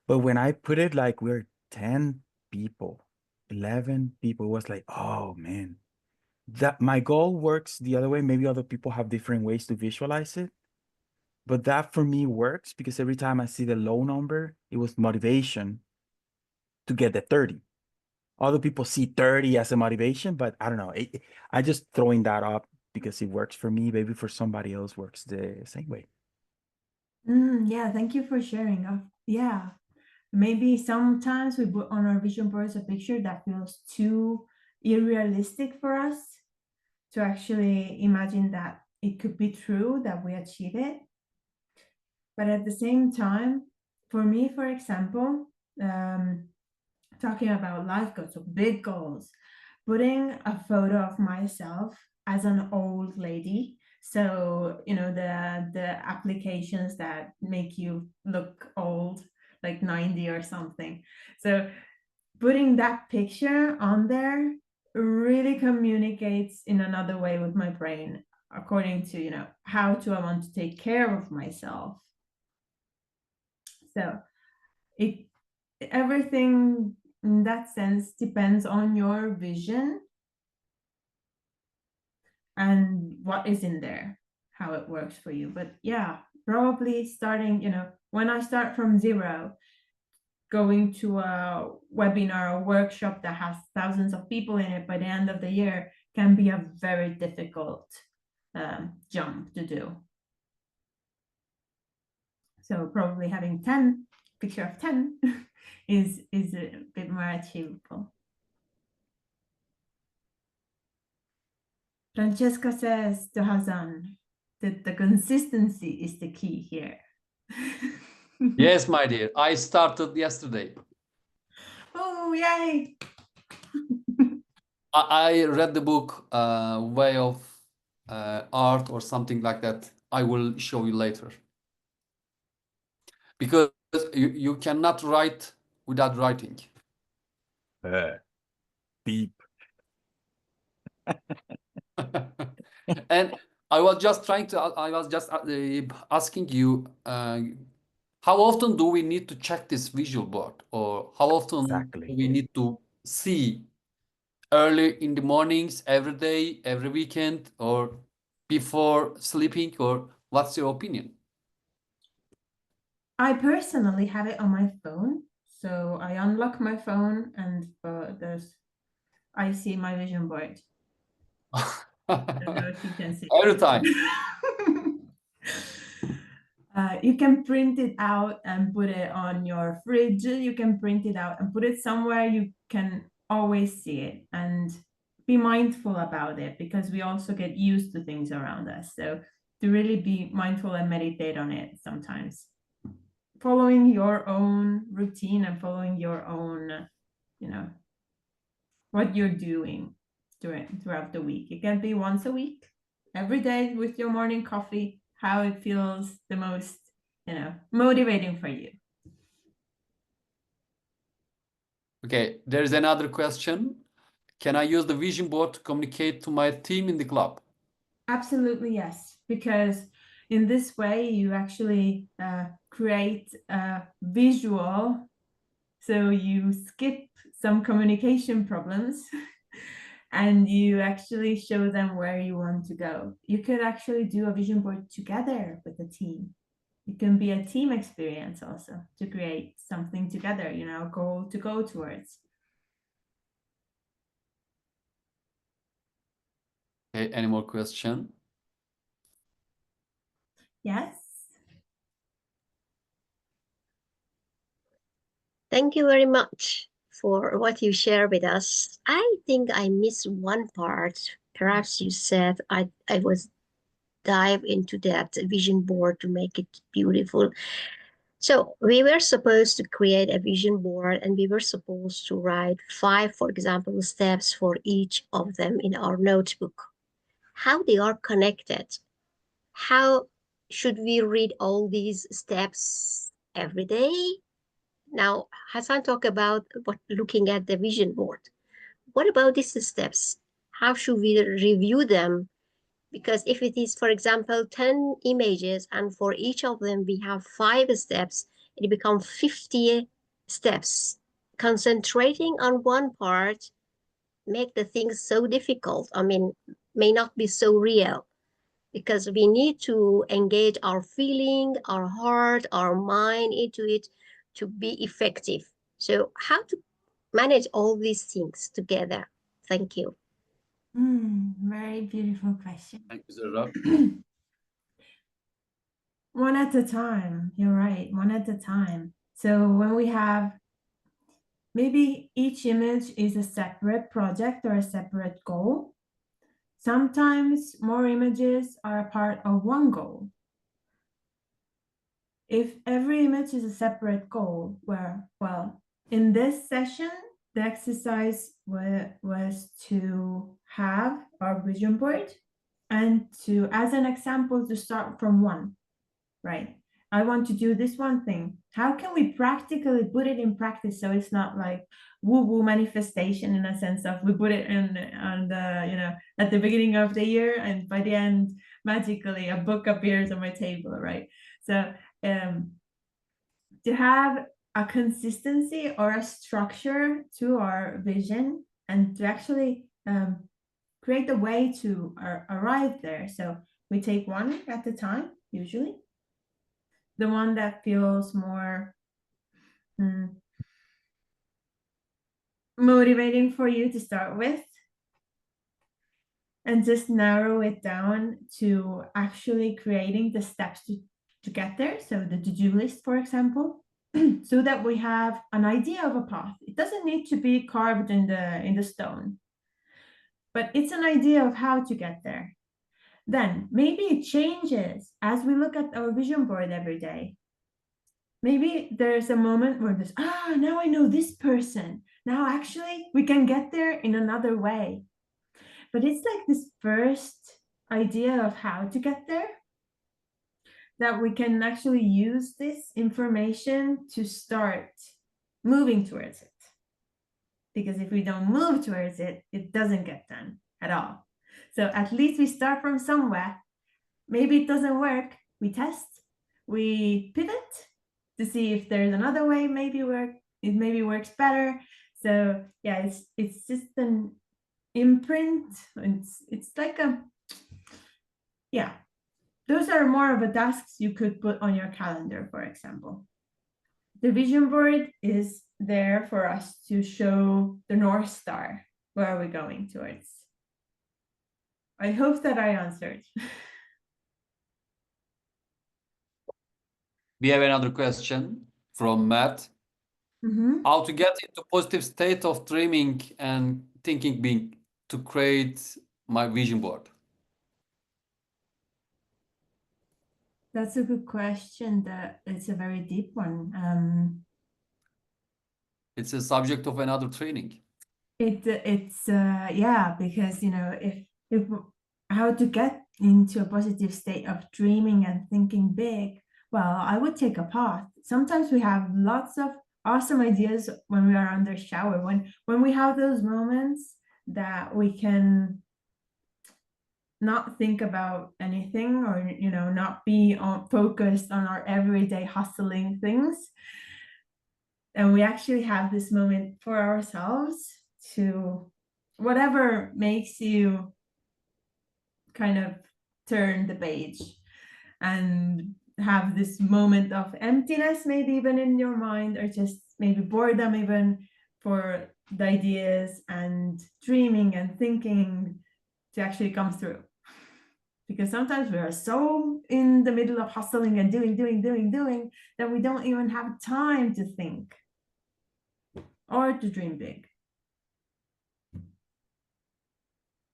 But when I put it like we're 10 people, 11 people, it was like, oh man, that my goal works the other way. Maybe other people have different ways to visualize it. But that for me works because every time I see the low number, it was motivation to get the 30. Other people see 30 as a motivation, but I don't know. I just throwing that up because it works for me. Maybe for somebody else works the same way. Yeah, thank you for sharing. Yeah, maybe sometimes we put on our vision boards a picture that feels too unrealistic for us to actually imagine that it could be true that we achieve it. But at the same time, for me, for example, talking about life goals, so big goals, putting a photo of myself as an old lady. So, you know, the applications that make you look old, like 90 or something. So putting that picture on there really communicates in another way with my brain, according to, you know, how I want to take care of myself. So everything in that sense depends on your vision and what is in there, how it works for you. But yeah, probably starting, you know, when I start from zero, going to a webinar or workshop that has thousands of people in it by the end of the year can be a very difficult jump to do. So probably having 10, picture of 10 is a bit more achievable. Francesca says to Hazan that the consistency is the key here. Yes, my dear. I started yesterday. Oh, yay! I read the book Way of Art or something like that. I will show you later. Because you cannot write without writing. Deep. And I was just asking you, how often do we need to check this visual board? Or how often Exactly. do we need to see? Early in the mornings, every day, every weekend, or before sleeping, or what's your opinion? I personally have it on my phone. So I unlock my phone and I see my vision board. I don't know if you can see. Every time. You can print it out and put it on your fridge. You can print it out and put it somewhere you can always see it, and be mindful about it, because we also get used to things around us. So to really be mindful and meditate on it sometimes. Following your own routine and following your own, you know, what you're doing throughout the week. It can be once a week, every day with your morning coffee, how it feels the most, you know, motivating for you. Okay, there's another question. Can I use the vision board to communicate to my team in the club? Absolutely, yes. Because in this way, you actually create a visual. So you skip some communication problems and you actually show them where you want to go. You could actually do a vision board together with the team. It can be a team experience also to create something together, you know, goal to go towards. Okay, any more question? Yes. Thank you very much for what you share with us. I think I missed one part. Perhaps you said I was dive into that vision board to make it beautiful. So we were supposed to create a vision board and we were supposed to write 5, for example, steps for each of them in our notebook. How they are connected? How should we read all these steps every day? Now, Hassan talked about looking at the vision board. What about these steps? How should we review them? Because if it is, for example, 10 images and for each of them we have 5 steps, it becomes 50 steps. Concentrating on one part make the things so difficult. I mean, may not be so real because we need to engage our feeling, our heart, our mind into it to be effective. So how to manage all these things together? Thank you. Very beautiful question. Thank you, Zara. One at a time. You're right. One at a time. So when we have maybe each image is a separate project or a separate goal. Sometimes more images are a part of one goal. If every image is a separate goal, well, in this session, the exercise was to have our vision board and to, as an example, to start from one, right? I want to do this one thing. How can we practically put it in practice so it's not like woo-woo manifestation in a sense of we put it in on the, you know, at the beginning of the year and by the end, magically a book appears on my table, right? So to have a consistency or a structure to our vision and to actually create a way to arrive there. So we take one at a time, usually. The one that feels more motivating for you to start with. And just narrow it down to actually creating the steps to get there. So the to-do list, for example, so that we have an idea of a path. It doesn't need to be carved in the stone, but it's an idea of how to get there. Then maybe it changes as we look at our vision board every day. Maybe there's a moment where there's, now I know this person. Now actually we can get there in another way. But it's like this first idea of how to get there that we can actually use this information to start moving towards it. Because if we don't move towards it, it doesn't get done at all. So at least we start from somewhere. Maybe it doesn't work. We test, we pivot to see if there's another way, it maybe works better. So yeah, it's just an imprint. It's like those are more of a tasks you could put on your calendar, for example. The vision board is there for us to show the North Star. Where are we going towards? I hope that I answered. We have another question from Matt. How to get into positive state of dreaming and thinking being to create my vision board? That's a good question. It's a very deep one. It's a subject of another training. It's because you know if how to get into a positive state of dreaming and thinking big. Well, I would take a path. Sometimes we have lots of awesome ideas when we are under shower, when we have those moments that we can not think about anything or, you know, not be focused on our everyday hustling things. And we actually have this moment for ourselves to whatever makes you kind of turn the page and have this moment of emptiness, maybe even in your mind, or just maybe boredom even for the ideas and dreaming and thinking to actually come through. Because sometimes we are so in the middle of hustling and doing that we don't even have time to think or to dream big.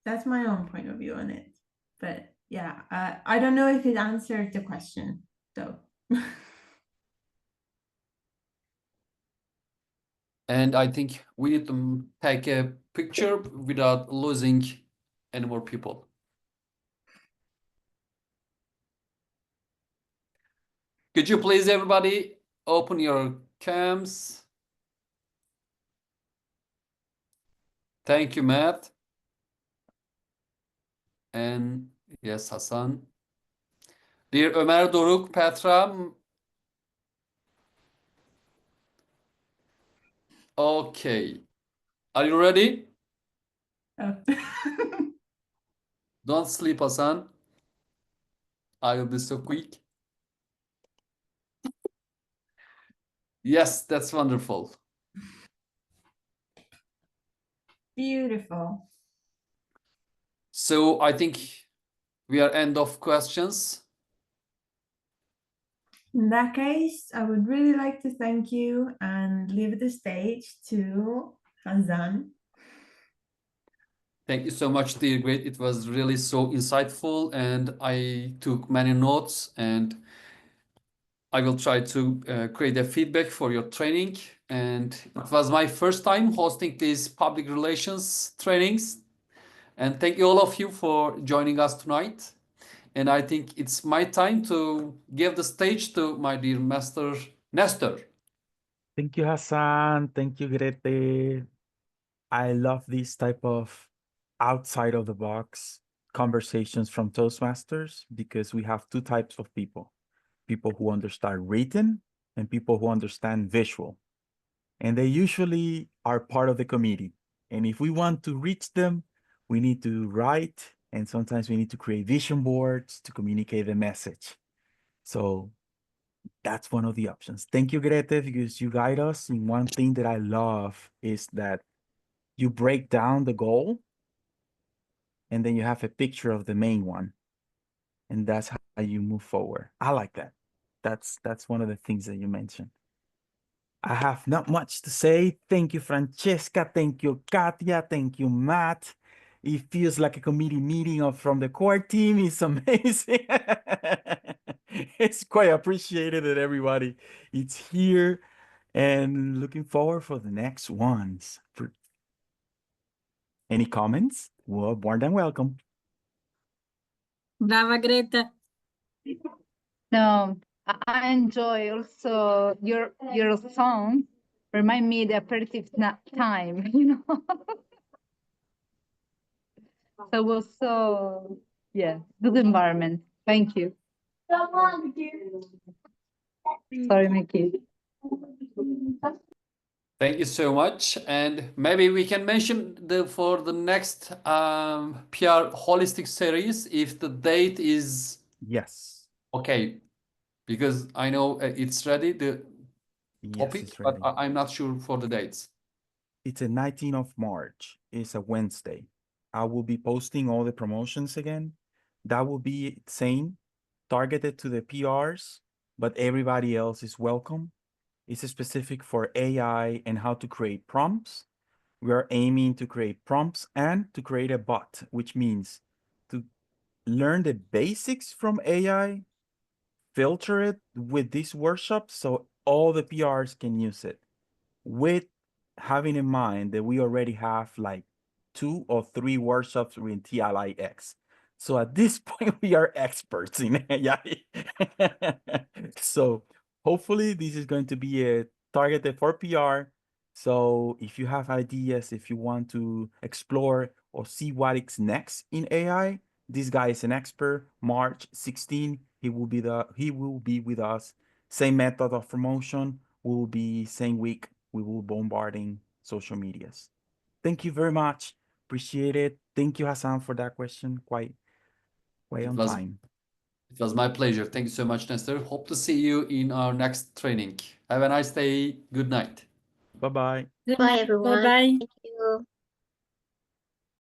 That's my own point of view on it. But yeah, I don't know if it answered the question though. And I think we need to take a picture without losing any more people. Could you please, everybody, open your cams? Thank you, Matt. And yes, Hasan. Dear Ömer, Doruk, Petra. Okay. Are you ready? Oh. Don't sleep, Hasan. I will be so quick. Yes, that's wonderful. Beautiful. So I think we are end of questions. In that case, I would really like to thank you and leave the stage to Hazan. Thank you so much, dear great. It was really so insightful, and I took many notes, and I will try to create a feedback for your training. And it was my first time hosting these public relations trainings. And thank you all of you for joining us tonight. And I think it's my time to give the stage to my dear master, Nestor. Thank you, Hassan. Thank you, Grete. I love this type of outside of the box conversations from Toastmasters because we have two types of people. People who understand written and people who understand visual. And they usually are part of the committee. And if we want to reach them, we need to write, and sometimes we need to create vision boards to communicate the message. So that's one of the options. Thank you, Grete, because you guide us. And one thing that I love is that you break down the goal and then you have a picture of the main one. And that's how you move forward. I like that. That's one of the things that you mentioned. I have not much to say. Thank you, Francesca. Thank you, Katia. Thank you, Matt. It feels like a committee meeting from the core team. It's amazing. It's quite appreciated that everybody is here and looking forward for the next ones. Any comments? Well, more than welcome. Brava Greta. No, I enjoy also your song. Remind me the aperitif time, you know. So it was so, yeah, good environment. Thank you. Sorry, my kid. Thank you so much. And maybe we can mention for the next PR holistic series if the date is Yes. okay, because I know it's ready, the topic, Yes, it's but ready. I'm not sure for the dates. It's a 19th of March. It's a Wednesday. I will be posting all the promotions again. That will be same, targeted to the PRs, but everybody else is welcome. It's specific for AI and how to create prompts. We are aiming to create prompts and to create a bot, which means to learn the basics from AI, filter it with this workshop so all the PRs can use it, with having in mind that we already have like 2 or 3 workshops with TLIX. So at this point, we are experts in AI. So hopefully this is going to be a targeted for PR. So if you have ideas, if you want to explore or see what is next in AI, this guy is an expert. March 16, he will be with us. Same method of promotion will be same week. We will bombarding social medias. Thank you very much. Appreciate it. Thank you, Hassan, for that question. Quite It on was time. It was my pleasure. Thank you so much, Nestor. Hope to see you in our next training. Have a nice day. Good night. Bye-bye. Bye, everyone. Bye-bye. Thank you.